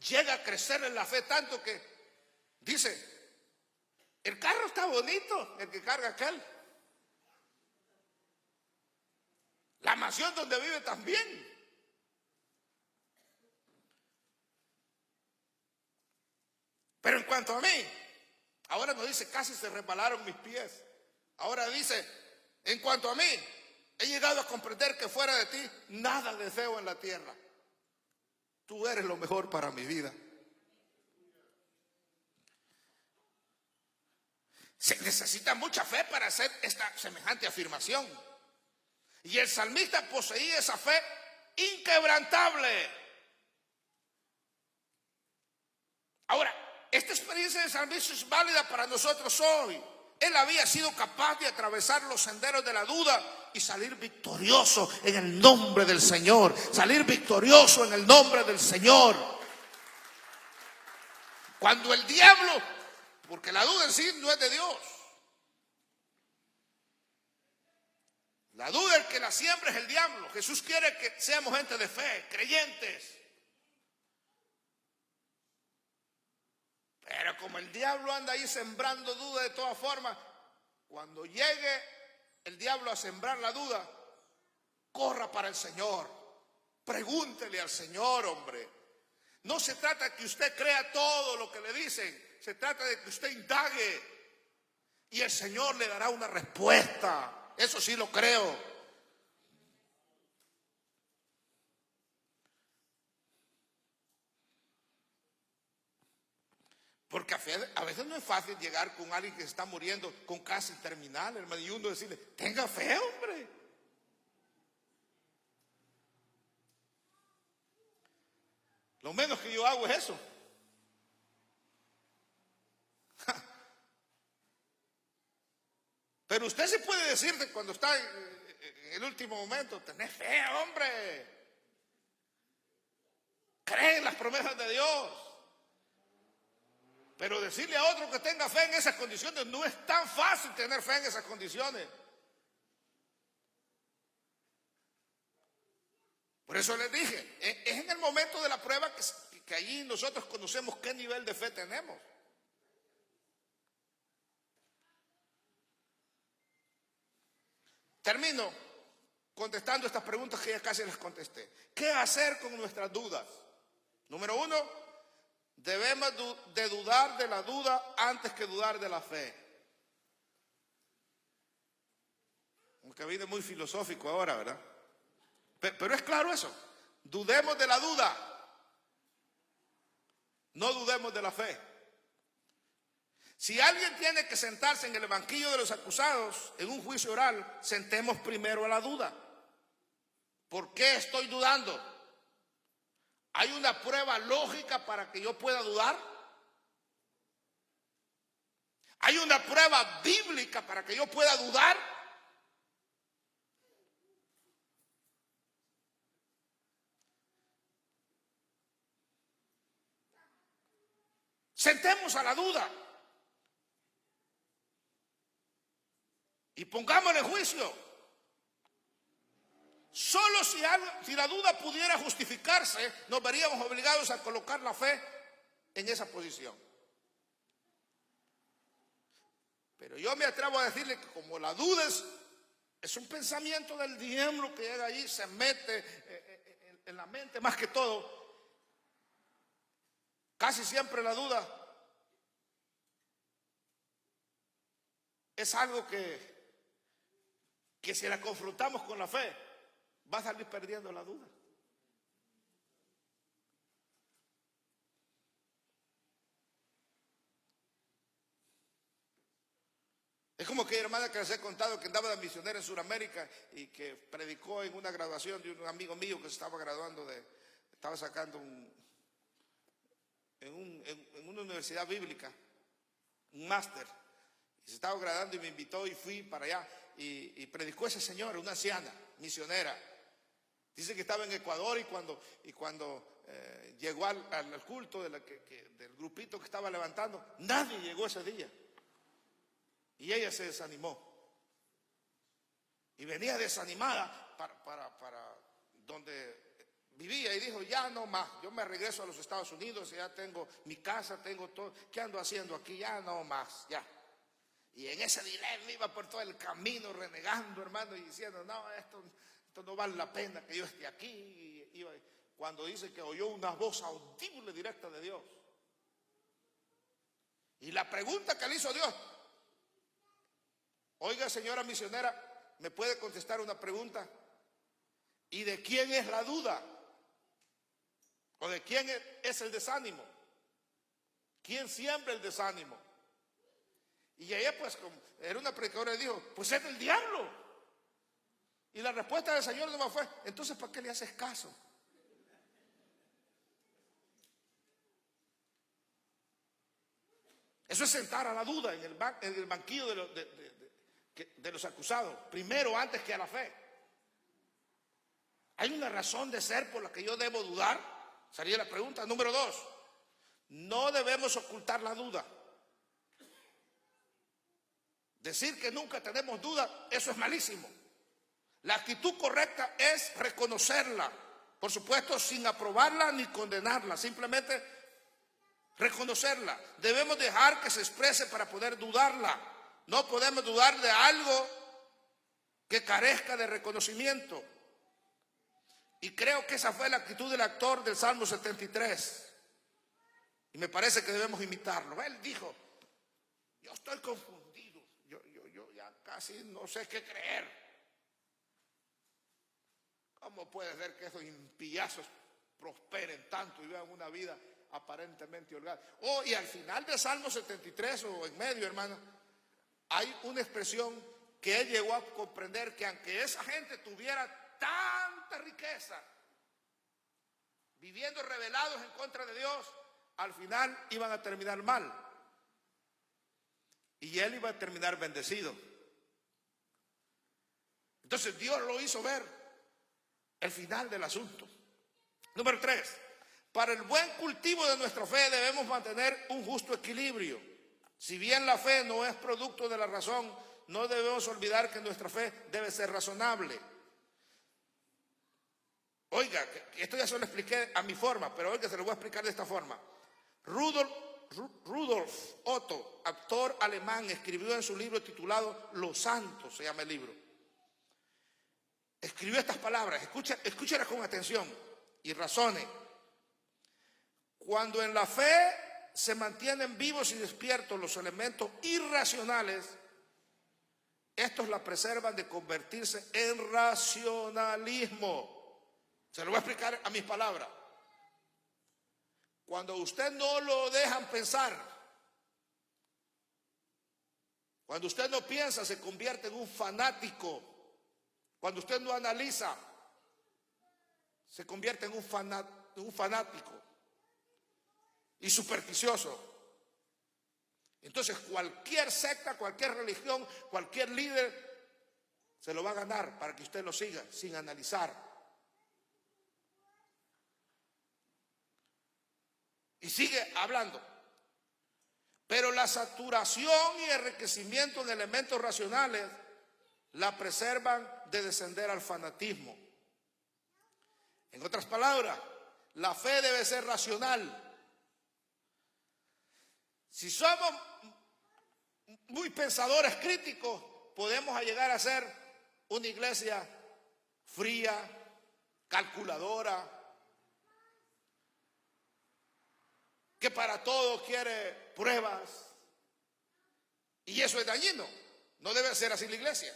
Llega a crecer en la fe tanto que dice, el carro está bonito, el que carga aquel. La mansión donde vive también. Pero en cuanto a mí, ahora no dice, casi se resbalaron mis pies. Ahora dice, en cuanto a mí, he llegado a comprender que fuera de ti, nada deseo en la tierra. Tú eres lo mejor para mi vida. Se necesita mucha fe para hacer esta semejante afirmación. Y el salmista poseía esa fe inquebrantable. Ahora, esta experiencia del salmista es válida para nosotros hoy. Él había sido capaz de atravesar los senderos de la duda y salir victorioso en el nombre del Señor. Salir victorioso en el nombre del Señor. Cuando el diablo, porque la duda en sí no es de Dios. La duda el que la siembra es el diablo. Jesús quiere que seamos gente de fe, creyentes. Pero como el diablo anda ahí sembrando duda de todas formas, cuando llegue el diablo a sembrar la duda, corra para el Señor. Pregúntele al Señor, hombre. No se trata de que usted crea todo lo que le dicen. Se trata de que usted indague. Y el Señor le dará una respuesta. Eso sí lo creo. Porque a veces no es fácil llegar con alguien que se está muriendo con casi terminal, hermano, y uno decirle, tenga fe, hombre. Lo menos que yo hago es eso. Pero usted se puede decir de cuando está en el último momento, tenés fe, hombre. Cree en las promesas de Dios. Pero decirle a otro que tenga fe en esas condiciones no es tan fácil tener fe en esas condiciones. Por eso les dije, es en el momento de la prueba que allí nosotros conocemos qué nivel de fe tenemos. Termino contestando estas preguntas que ya casi les contesté. ¿Qué hacer con nuestras dudas? Número 1. Debemos de dudar de la duda antes que dudar de la fe. Aunque viene muy filosófico ahora, ¿verdad? Pero es claro eso. Dudemos de la duda. No dudemos de la fe. Si alguien tiene que sentarse en el banquillo de los acusados en un juicio oral, sentemos primero a la duda. ¿Por qué estoy dudando? ¿Hay una prueba lógica para que yo pueda dudar? ¿Hay una prueba bíblica para que yo pueda dudar? Sentemos a la duda y pongámosle juicio. Solo si la duda pudiera justificarse, nos veríamos obligados a colocar la fe en esa posición. Pero yo me atrevo a decirle que como la duda es un pensamiento del diablo que llega allí, se mete en la mente más que todo, casi siempre la duda es algo que si la confrontamos con la fe, va a salir perdiendo la duda. Es como que hermana que les he contado que andaba de misionera en Sudamérica y que predicó en una graduación de un amigo mío que se estaba graduando estaba sacando en una universidad bíblica, un máster. Y se estaba graduando y me invitó y fui para allá y predicó esa señora, una anciana, misionera. Dice que estaba en Ecuador y cuando llegó al culto del grupito que estaba levantando, nadie llegó ese día. Y ella se desanimó. y venía desanimada para donde vivía y dijo, ya no más, yo me regreso a los Estados Unidos, ya tengo mi casa, tengo todo, ¿qué ando haciendo aquí? Ya no más, ya. Y en ese dilema iba por todo el camino renegando, hermano, y diciendo, no, esto no vale la pena que yo esté aquí. Cuando dice que oyó una voz audible directa de Dios. Y la pregunta que le hizo Dios, oiga, señora misionera, ¿me puede contestar una pregunta? ¿Y de quién es la duda? ¿O de quién es el desánimo? ¿Quién siembra el desánimo? Y ella, pues, como era una predicadora, dijo, pues es del diablo. Y la respuesta del Señor nomás fue, entonces, ¿para qué le haces caso? Eso es sentar a la duda en el banquillo de los acusados, primero antes que a la fe. ¿Hay una razón de ser por la que yo debo dudar? Sería la pregunta. Número 2, no debemos ocultar la duda. Decir que nunca tenemos duda, eso es malísimo. La actitud correcta es reconocerla, por supuesto sin aprobarla ni condenarla, simplemente reconocerla. Debemos dejar que se exprese para poder dudarla. No podemos dudar de algo que carezca de reconocimiento. Y creo que esa fue la actitud del autor del Salmo 73. Y me parece que debemos imitarlo. Él dijo, yo estoy confundido. Yo ya casi no sé qué creer. ¿Cómo puede ser que esos impíos prosperen tanto y vean una vida aparentemente holgada? Y al final del Salmo 73 o en medio, hermano, hay una expresión que él llegó a comprender, que aunque esa gente tuviera tanta riqueza, viviendo rebelados en contra de Dios, al final iban a terminar mal. Y él iba a terminar bendecido. Entonces Dios lo hizo ver el final del asunto. Número 3, para el buen cultivo de nuestra fe debemos mantener un justo equilibrio. Si bien la fe no es producto de la razón, no debemos olvidar que nuestra fe debe ser razonable. Oiga, esto ya se lo expliqué a mi forma, pero oiga, se lo voy a explicar de esta forma. Rudolf Otto, actor alemán, escribió en su libro titulado Los Santos, se llama el libro. Escribió estas palabras, escúchelas con atención y razone. Cuando en la fe se mantienen vivos y despiertos los elementos irracionales, estos la preservan de convertirse en racionalismo. Se lo voy a explicar a mis palabras. Cuando usted no lo dejan pensar, cuando usted no piensa, se convierte en un fanático. Cuando usted no analiza, se convierte en un fanático y supersticioso. Entonces cualquier secta, cualquier religión, cualquier líder se lo va a ganar para que usted lo siga sin analizar. Y sigue hablando. Pero la saturación y enriquecimiento de elementos racionales la preservan de descender al fanatismo. En otras palabras, la fe debe ser racional. Si somos muy pensadores críticos, podemos llegar a ser una iglesia fría, calculadora, que para todo quiere pruebas. Y eso es dañino. No debe ser así la iglesia.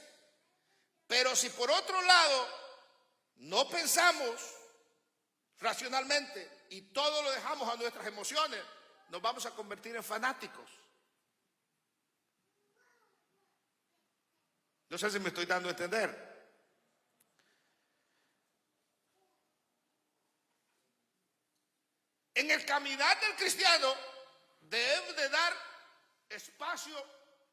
Pero si por otro lado no pensamos racionalmente y todo lo dejamos a nuestras emociones, nos vamos a convertir en fanáticos. No sé si me estoy dando a entender. En el caminar del cristiano debe de dar espacio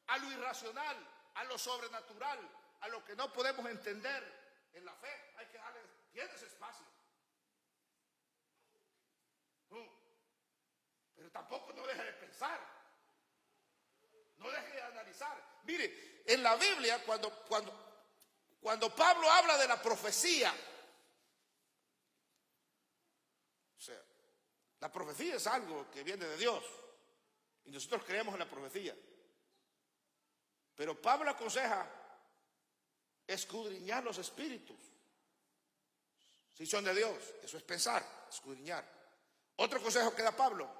a lo irracional, a lo sobrenatural, a lo que no podemos entender. En la fe hay que darle, tiene ese espacio. Pero tampoco no deje de pensar, no deje de analizar. Mire, en la Biblia, cuando Cuando Pablo habla de la profecía, o sea, la profecía es algo que viene de Dios y nosotros creemos en la profecía. Pero Pablo aconseja escudriñar los espíritus, si son de Dios. Eso es pensar, escudriñar. Otro consejo que da Pablo: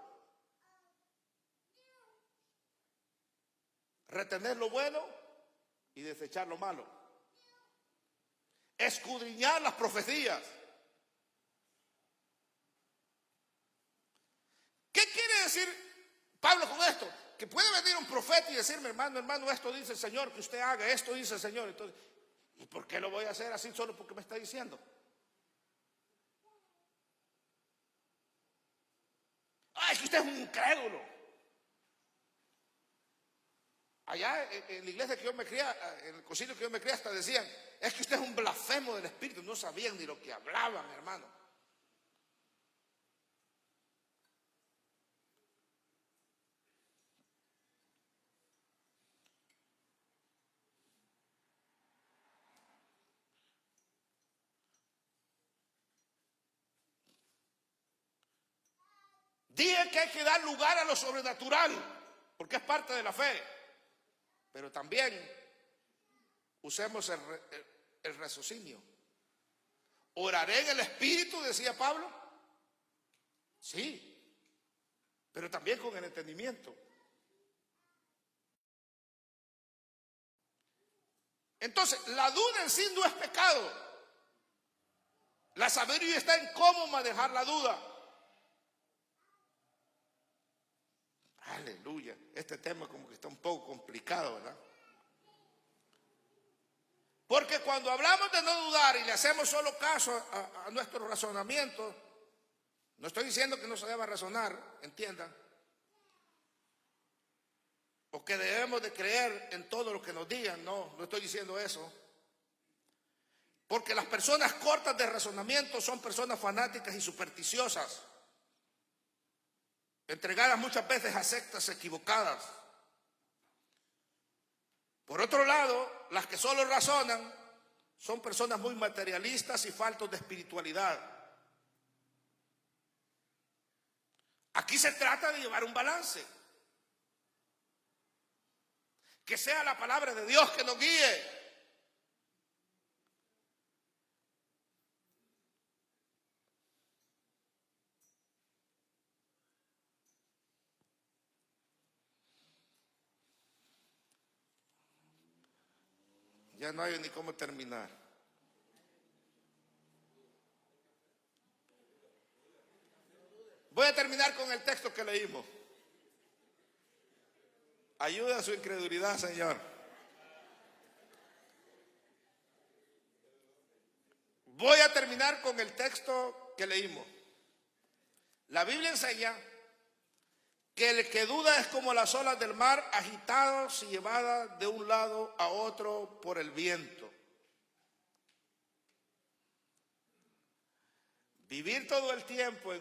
retener lo bueno y desechar lo malo. Escudriñar las profecías. ¿Qué quiere decir Pablo con esto? Que puede venir un profeta y decirme: hermano, esto dice el Señor, que usted haga, esto dice el Señor. Entonces, ¿y por qué lo voy a hacer así solo porque me está diciendo? Es que usted es un incrédulo. Allá en la iglesia que yo me crié, en el concilio que yo me crié, hasta decían: es que usted es un blasfemo del Espíritu. No sabían ni lo que hablaban, hermano. Dije que hay que dar lugar a lo sobrenatural, porque es parte de la fe. Pero también usemos el raciocinio. ¿Oraré en el Espíritu?, decía Pablo. Sí, pero también con el entendimiento. Entonces, la duda en sí no es pecado. La sabiduría está en cómo manejar la duda. Aleluya. Este tema como que está un poco complicado, ¿verdad? Porque cuando hablamos de no dudar y le hacemos solo caso a nuestros razonamientos, no estoy diciendo que no se deba razonar, entiendan, o que debemos de creer en todo lo que nos digan. No estoy diciendo eso. Porque las personas cortas de razonamiento son personas fanáticas y supersticiosas, entregadas muchas veces a sectas equivocadas. Por otro lado, las que solo razonan son personas muy materialistas y faltos de espiritualidad. Aquí se trata de llevar un balance. Que sea la palabra de Dios que nos guíe. Ya no hay ni cómo terminar. Voy a terminar con el texto que leímos. Ayuda a su incredulidad, Señor. Voy a terminar con el texto que leímos. La Biblia enseña que el que duda es como las olas del mar, agitadas y llevadas de un lado a otro por el viento. Vivir todo el tiempo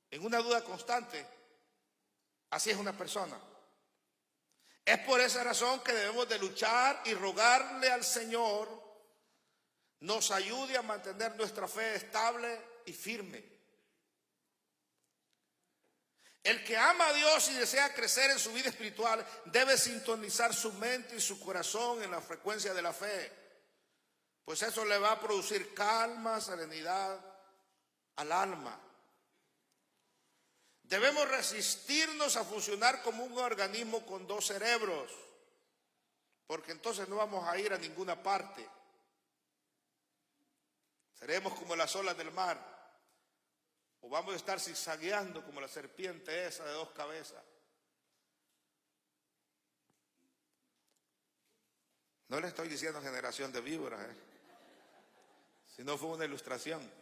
en una duda constante, así es una persona. Es por esa razón que debemos de luchar y rogarle al Señor nos ayude a mantener nuestra fe estable y firme. El que ama a Dios y desea crecer en su vida espiritual debe sintonizar su mente y su corazón en la frecuencia de la fe, pues eso le va a producir calma, serenidad al alma. Debemos resistirnos a funcionar como un organismo con dos cerebros, porque entonces no vamos a ir a ninguna parte. Seremos como las olas del mar, o vamos a estar zigzagueando como la serpiente esa de dos cabezas. No le estoy diciendo generación de víboras, sino fue una ilustración.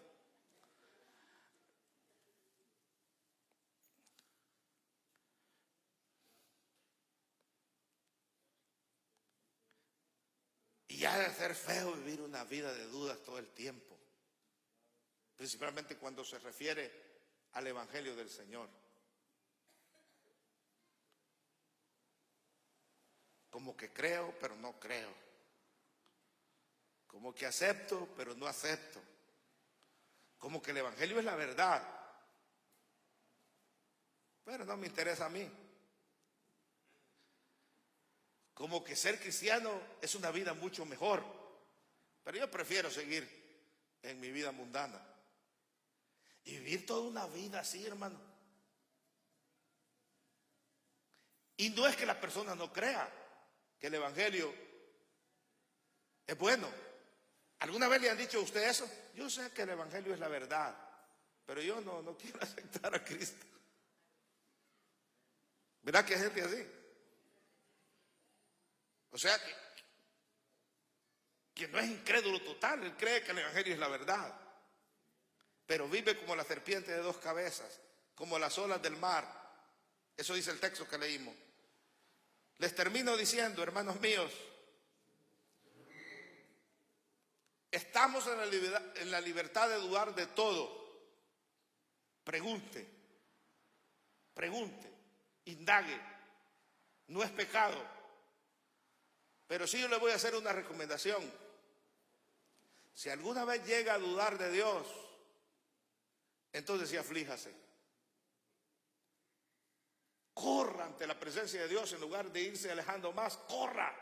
Y ha de ser feo vivir una vida de dudas todo el tiempo, principalmente cuando se refiere al Evangelio del Señor. Como que creo, pero no creo. Como que acepto, pero no acepto. Como que el evangelio es la verdad, pero no me interesa a mí. Como que ser cristiano es una vida mucho mejor, pero yo prefiero seguir en mi vida mundana. Y vivir toda una vida así, hermano. Y no es que la persona no crea que el evangelio es bueno. ¿Alguna vez le han dicho a usted eso? Yo sé que el evangelio es la verdad, pero yo no quiero aceptar a Cristo. ¿Verdad que hay gente así? O sea que no es incrédulo total, él cree que el evangelio es la verdad, pero vive como la serpiente de dos cabezas, como las olas del mar. Eso dice el texto que leímos. Les termino diciendo, hermanos míos, estamos en la libertad de dudar de todo. Pregunte, indague. No es pecado. Pero sí yo le voy a hacer una recomendación. Si alguna vez llega a dudar de Dios, entonces sí aflíjase. Corra ante la presencia de Dios en lugar de irse alejando más. Corra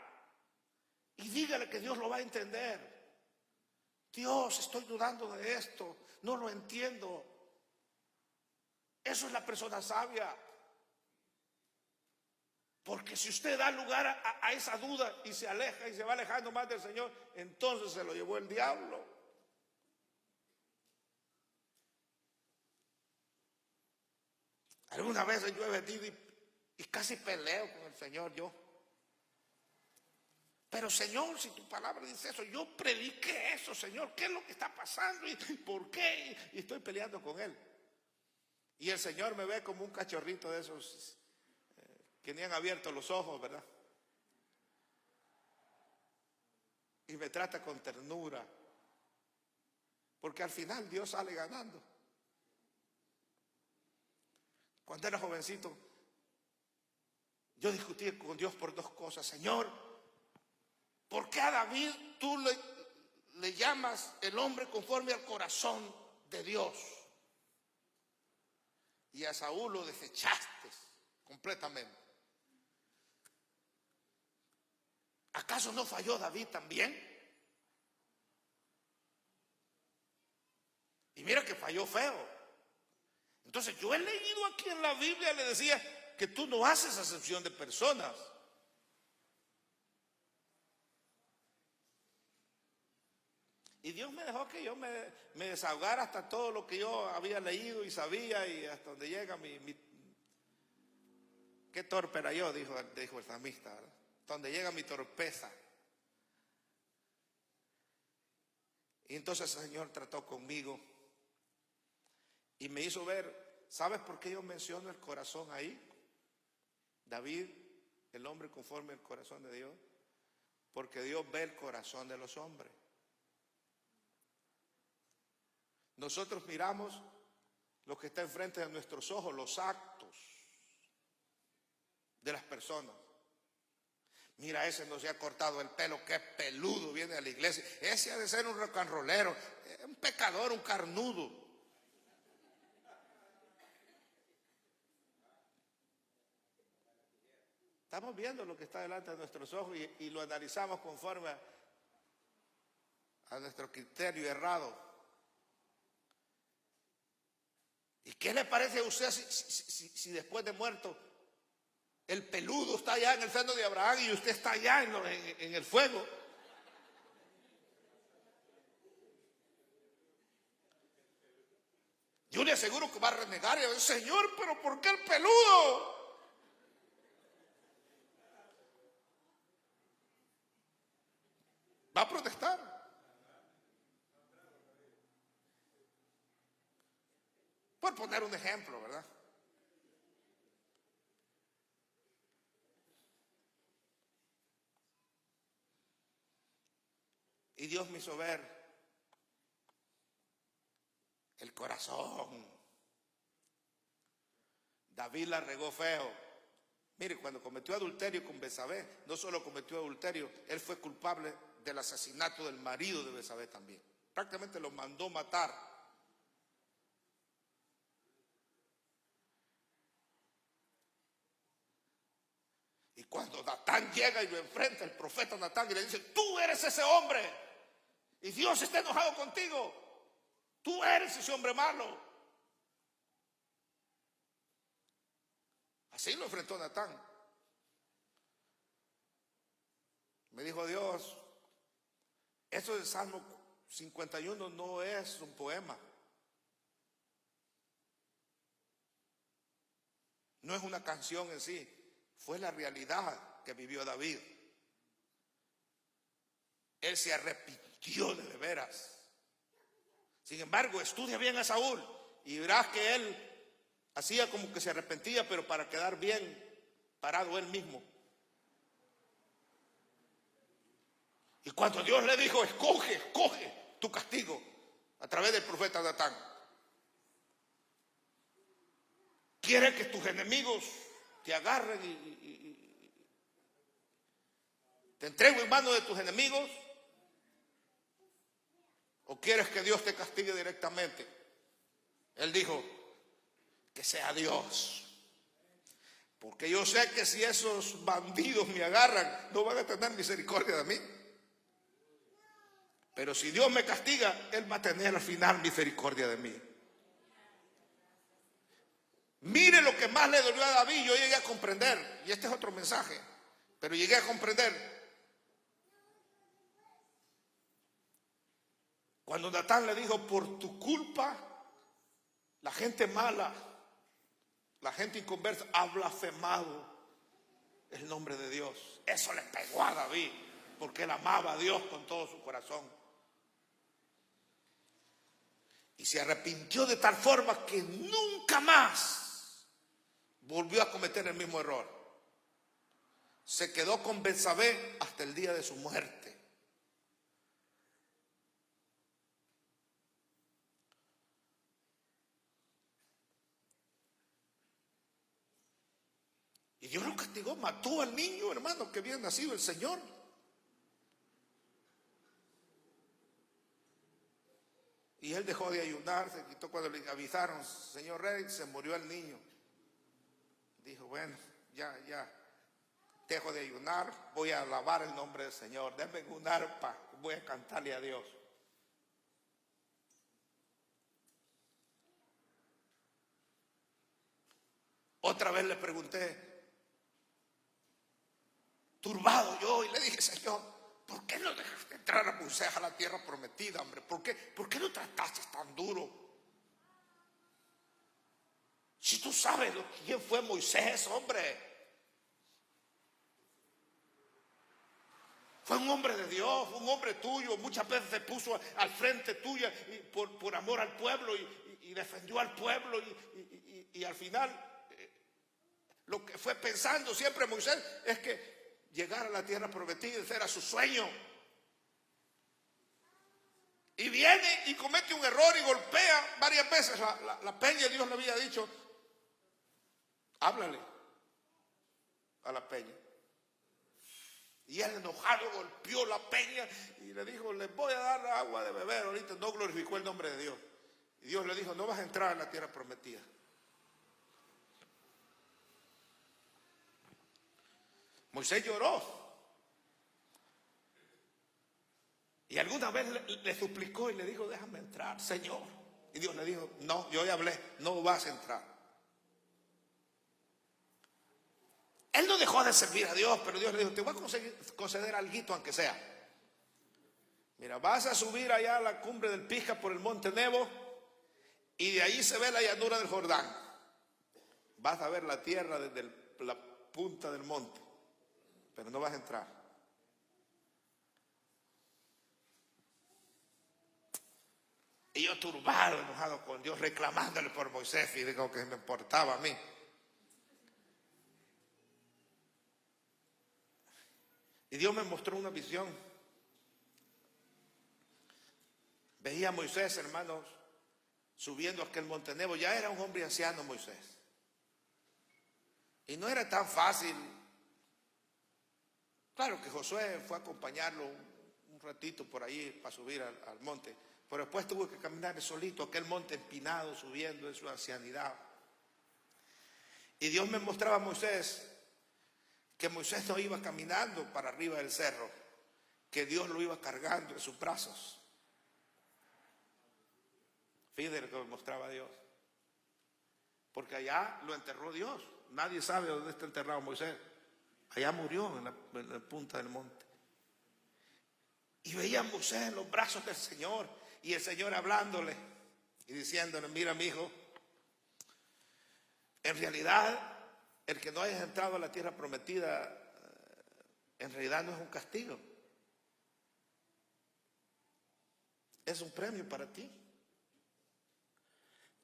y dígale que Dios lo va a entender. Dios, estoy dudando de esto, no lo entiendo. Eso es la persona sabia. Porque si usted da lugar a esa duda y se aleja y se va alejando más del Señor, entonces se lo llevó el diablo. Algunas veces yo he venido y casi peleo con el Señor yo. Pero Señor, si tu palabra dice eso, yo prediqué eso, Señor, ¿qué es lo que está pasando? ¿Y por qué? Y estoy peleando con Él. Y el Señor me ve como un cachorrito de esos que ni han abierto los ojos, ¿verdad? Y me trata con ternura. Porque al final Dios sale ganando. Cuando era jovencito, yo discutí con Dios por dos cosas. Señor, ¿por qué a David tú le llamas el hombre conforme al corazón de Dios? Y a Saúl lo desechaste completamente. ¿Acaso no falló David también? Y mira que falló feo. Entonces yo he leído aquí en la Biblia, le decía que tú no haces acepción de personas. Y Dios me dejó que yo me desahogara hasta todo lo que yo había leído y sabía, y hasta donde llega qué torpe era yo, dijo el salmista, ¿verdad? Hasta donde llega mi torpeza. Y entonces el Señor trató conmigo y me hizo ver, ¿sabes por qué yo menciono el corazón ahí? David, el hombre conforme al corazón de Dios, porque Dios ve el corazón de los hombres. Nosotros miramos lo que está enfrente de nuestros ojos, los actos de las personas. Mira, ese no se ha cortado el pelo, qué peludo viene a la iglesia. Ese ha de ser un rock and rollero, un pecador, un carnudo. Estamos viendo lo que está delante de nuestros ojos y lo analizamos conforme a nuestro criterio errado. ¿Y qué le parece a usted si después de muerto el peludo está allá en el seno de Abraham y usted está allá en el fuego? Yo le aseguro que va a renegar y va a decir, Señor, pero ¿por qué el peludo? Va a protestar. Por poner un ejemplo, ¿verdad? Y Dios me hizo ver el corazón. David la regó feo, Mire, cuando cometió adulterio con Betsabé, no solo cometió adulterio, él fue culpable del asesinato del marido de Betsabé también. Prácticamente lo mandó matar. Y cuando Natán llega y lo enfrenta, el profeta Natán, y le dice: tú eres ese hombre, y Dios está enojado contigo, tú eres ese hombre malo. Así lo enfrentó Natán. Me dijo Dios: eso del Salmo 51 no es un poema, no es una canción en sí, fue la realidad que vivió David. Él se arrepintió de veras. Sin embargo, estudia bien a Saúl y verás que él hacía como que se arrepentía, pero para quedar bien parado él mismo. Y cuando Dios le dijo: escoge tu castigo, a través del profeta Natán, quiere que tus enemigos te agarren y te entrego en manos de tus enemigos, o quieres que Dios te castigue directamente. Él dijo: que sea Dios, porque yo sé que si esos bandidos me agarran, no van a tener misericordia de mí. Pero si Dios me castiga, Él va a tener al final misericordia de mí. Mire lo que más le dolió a David. Yo llegué a comprender, y este es otro mensaje, pero llegué a comprender cuando Natán le dijo: por tu culpa la gente mala, la gente inconversa ha blasfemado el nombre de Dios. Eso le pegó a David, porque él amaba a Dios con todo su corazón. Y se arrepintió de tal forma que nunca más volvió a cometer el mismo error. Se quedó con Betsabé hasta el día de su muerte. Y Dios lo castigó, mató al niño, hermano, que había nacido el Señor. Y él dejó de ayunar, se quitó cuando le avisaron: señor rey, se murió el niño. Dijo: bueno, ya, dejo de ayunar, voy a alabar el nombre del Señor. Denme un arpa, voy a cantarle a Dios. Otra vez le pregunté, turbado yo, y le dije: Señor, ¿por qué no dejaste entrar a Moisés a la tierra prometida, hombre? ¿Por qué lo trataste tan duro? Si tú sabes quién fue Moisés, hombre. Fue un hombre de Dios, un hombre tuyo. Muchas veces se puso al frente tuya por amor al pueblo y defendió al pueblo. Y al final, lo que fue pensando siempre Moisés es que llegar a la tierra prometida, ese era su sueño. Y viene y comete un error y golpea varias veces la peña. Dios le había dicho: háblale a la peña. Y él, enojado, golpeó la peña y le dijo: les voy a dar agua de beber ahorita. No glorificó el nombre de Dios. Y Dios le dijo: no vas a entrar en la tierra prometida. Moisés lloró. Y alguna vez le suplicó y le dijo: déjame entrar, Señor. Y Dios le dijo: no, yo ya hablé, no vas a entrar. Él no dejó de servir a Dios, pero Dios le dijo: te voy a conceder algo, aunque sea. Mira, vas a subir allá a la cumbre del Pisga por el monte Nebo, y de ahí se ve la llanura del Jordán. Vas a ver la tierra desde la punta del monte, pero no vas a entrar. Y yo turbado, enojado con Dios, reclamándole por Moisés, y digo que me importaba a mí. Y Dios me mostró una visión. Veía a Moisés, hermanos, subiendo aquel monte Nebo. Ya era un hombre anciano Moisés. Y no era tan fácil. Claro que Josué fue a acompañarlo un ratito por ahí para subir al monte, pero después tuvo que caminar solito, aquel monte empinado, subiendo en su ancianidad. Y Dios me mostraba a Moisés que Moisés no iba caminando para arriba del cerro, que Dios lo iba cargando en sus brazos. Fíjate lo que me mostraba Dios. Porque allá lo enterró Dios. Nadie sabe dónde está enterrado Moisés. Allá murió en la punta del monte. Y veía a Moisés en los brazos del Señor, y el Señor hablándole y diciéndole: mira, mi hijo, en realidad el que no hayas entrado a la tierra prometida, en realidad no es un castigo, es un premio para ti.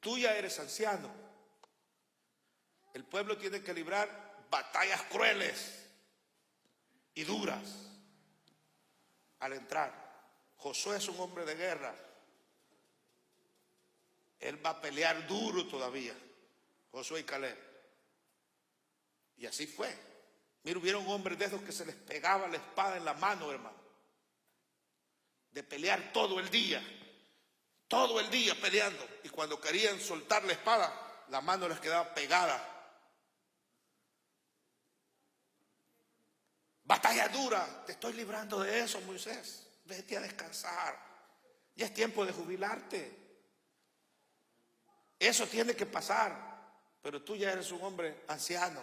Tú ya eres anciano. El pueblo tiene que librar batallas crueles y duras al entrar. Josué es un hombre de guerra. Él va a pelear duro todavía, Josué y Caleb. Y así fue. Mira, hubieron hombres de esos que se les pegaba la espada en la mano, hermano, de pelear todo el día peleando. Y cuando querían soltar la espada, la mano les quedaba pegada. Batalla dura. Te estoy librando de eso, Moisés. Vete a descansar. Ya es tiempo de jubilarte. Eso tiene que pasar. Pero tú ya eres un hombre anciano.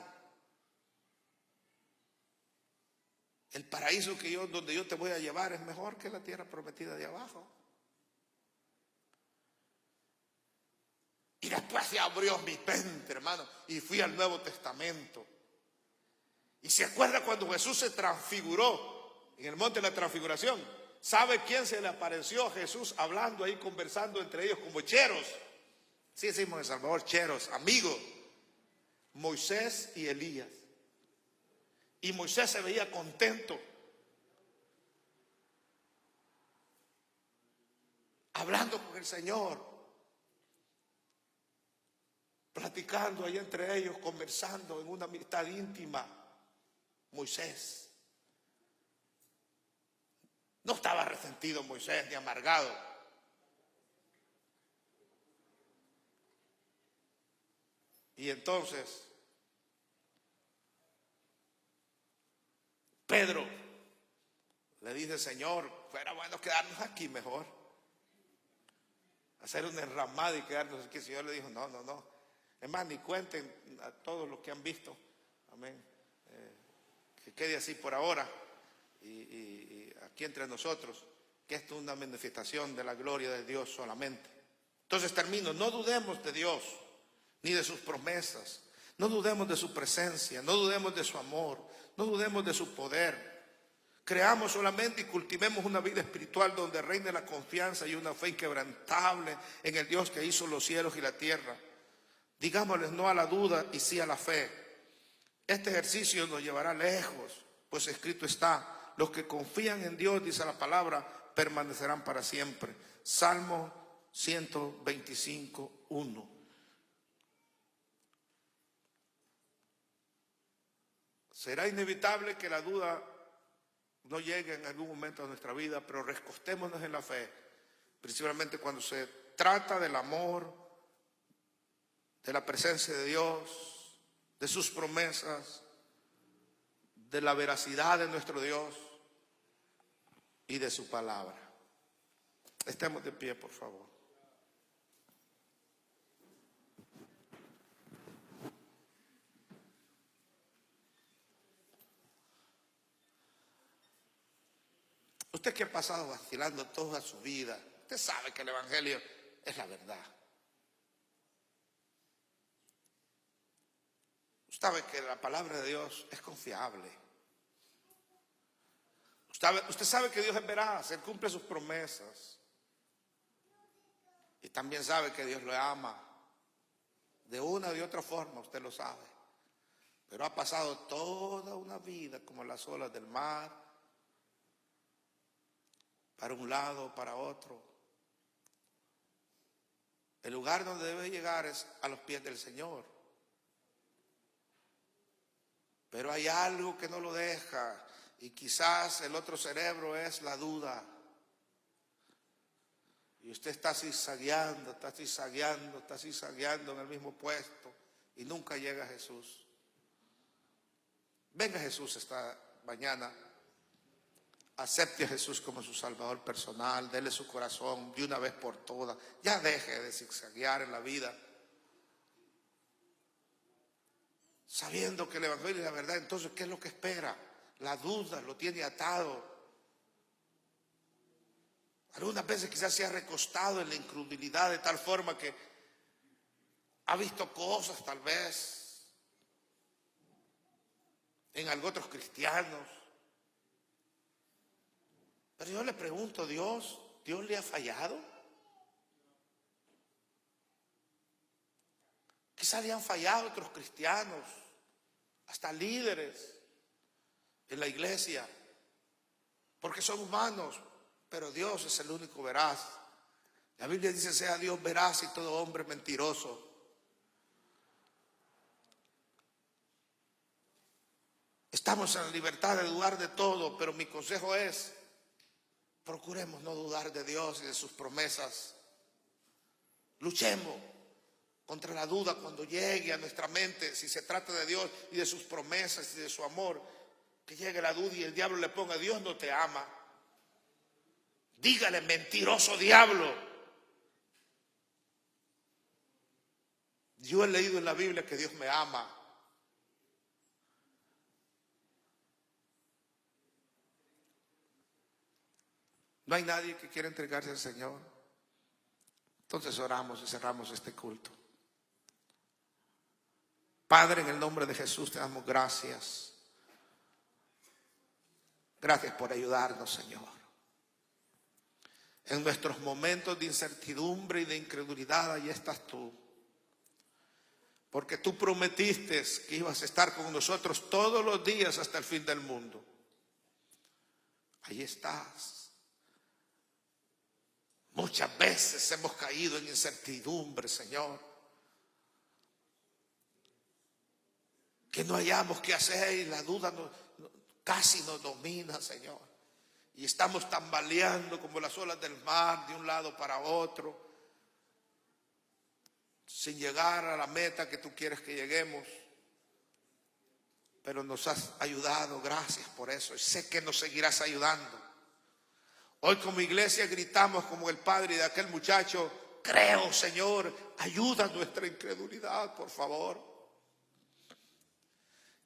El paraíso donde yo te voy a llevar es mejor que la tierra prometida de abajo. Y después se abrió mi mente, hermano, y fui al Nuevo Testamento. Y se acuerda cuando Jesús se transfiguró en el monte de la transfiguración. ¿Sabe quién se le apareció a Jesús hablando ahí, conversando entre ellos como cheros? Sí decimos en Salvador, cheros, amigos. Moisés y Elías. Y Moisés se veía contento, hablando con el Señor, platicando ahí entre ellos, conversando en una amistad íntima. Moisés no estaba resentido, Moisés, ni amargado. Y entonces Pedro le dice: Señor, fuera bueno quedarnos aquí mejor, hacer una enramada y quedarnos aquí. El Señor le dijo: no. Es más, ni cuenten a todos los que han visto. Amén. Que quede así por ahora. Y aquí entre nosotros, que esto es una manifestación de la gloria de Dios solamente. Entonces termino: no dudemos de Dios ni de sus promesas, no dudemos de su presencia, no dudemos de su amor, no dudemos de su poder. Creamos solamente y cultivemos una vida espiritual donde reine la confianza y una fe inquebrantable en el Dios que hizo los cielos y la tierra. Digámosles no a la duda y sí a la fe. Este ejercicio nos llevará lejos, pues escrito está: los que confían en Dios, dice la palabra, permanecerán para siempre. Salmo 125:1. Será inevitable que la duda no llegue en algún momento de nuestra vida, pero recostémonos en la fe, principalmente cuando se trata del amor, de la presencia de Dios, de sus promesas, de la veracidad de nuestro Dios y de su palabra. Estemos de pie, por favor. Usted que ha pasado vacilando toda su vida, usted sabe que el Evangelio es la verdad. Usted sabe que la palabra de Dios es confiable. Usted sabe que Dios es veraz, Él cumple sus promesas. Y también sabe que Dios lo ama. De una o de otra forma, usted lo sabe. Pero ha pasado toda una vida como las olas del mar, para un lado, para otro. El lugar donde debe llegar es a los pies del Señor. Pero hay algo que no lo deja, y quizás el otro cerebro es la duda. Y usted está zigzagueando en el mismo puesto y nunca llega a Jesús. Venga Jesús esta mañana, acepte a Jesús como su Salvador personal, dele su corazón de una vez por todas. Ya deje de zigzaguear en la vida, sabiendo que el Evangelio es la verdad. Entonces, ¿qué es lo que espera? La duda lo tiene atado. Algunas veces quizás se ha recostado en la incredulidad de tal forma que ha visto cosas tal vez en otros cristianos. Pero yo le pregunto, ¿Dios le ha fallado? Quizás le han fallado otros cristianos, hasta líderes en la iglesia, porque son humanos, pero Dios es el único veraz. La Biblia dice: sea Dios veraz y todo hombre mentiroso. Estamos en la libertad de dudar de todo, pero mi consejo es: procuremos no dudar de Dios y de sus promesas. Luchemos contra la duda cuando llegue a nuestra mente, si se trata de Dios y de sus promesas y de su amor, que llegue la duda y el diablo le ponga: Dios no te ama. Dígale: mentiroso diablo. Yo he leído en la Biblia que Dios me ama. No hay nadie que quiera entregarse al Señor. Entonces oramos y cerramos este culto. Padre, en el nombre de Jesús te damos gracias. Gracias por ayudarnos, Señor. En nuestros momentos de incertidumbre y de incredulidad, ahí estás tú. Porque tú prometiste que ibas a estar con nosotros todos los días hasta el fin del mundo. Ahí estás. Muchas veces hemos caído en incertidumbre, Señor, que no hayamos qué hacer y la duda casi nos domina, Señor. Y estamos tambaleando como las olas del mar de un lado para otro, sin llegar a la meta que tú quieres que lleguemos. Pero nos has ayudado, gracias por eso, y sé que nos seguirás ayudando. Hoy como iglesia gritamos como el padre de aquel muchacho: creo, Señor, ayuda a nuestra incredulidad, por favor.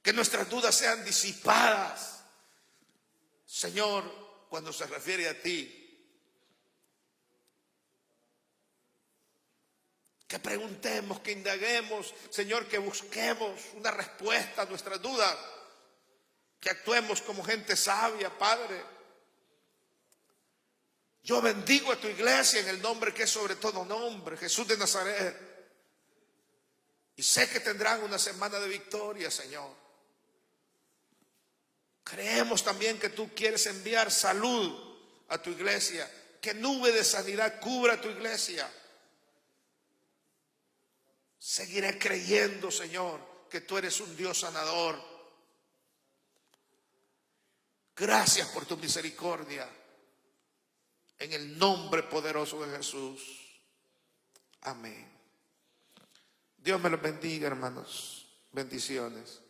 Que nuestras dudas sean disipadas, Señor, cuando se refiere a ti. Que preguntemos, que indaguemos, Señor, que busquemos una respuesta a nuestras dudas. Que actuemos como gente sabia, Padre. Yo bendigo a tu iglesia en el nombre que es sobre todo nombre, Jesús de Nazaret. Y sé que tendrán una semana de victoria, Señor. Creemos también que tú quieres enviar salud a tu iglesia. Que nube de sanidad cubra a tu iglesia. Seguiré creyendo, Señor, que tú eres un Dios sanador. Gracias por tu misericordia. En el nombre poderoso de Jesús. Amén. Dios me los bendiga, hermanos. Bendiciones.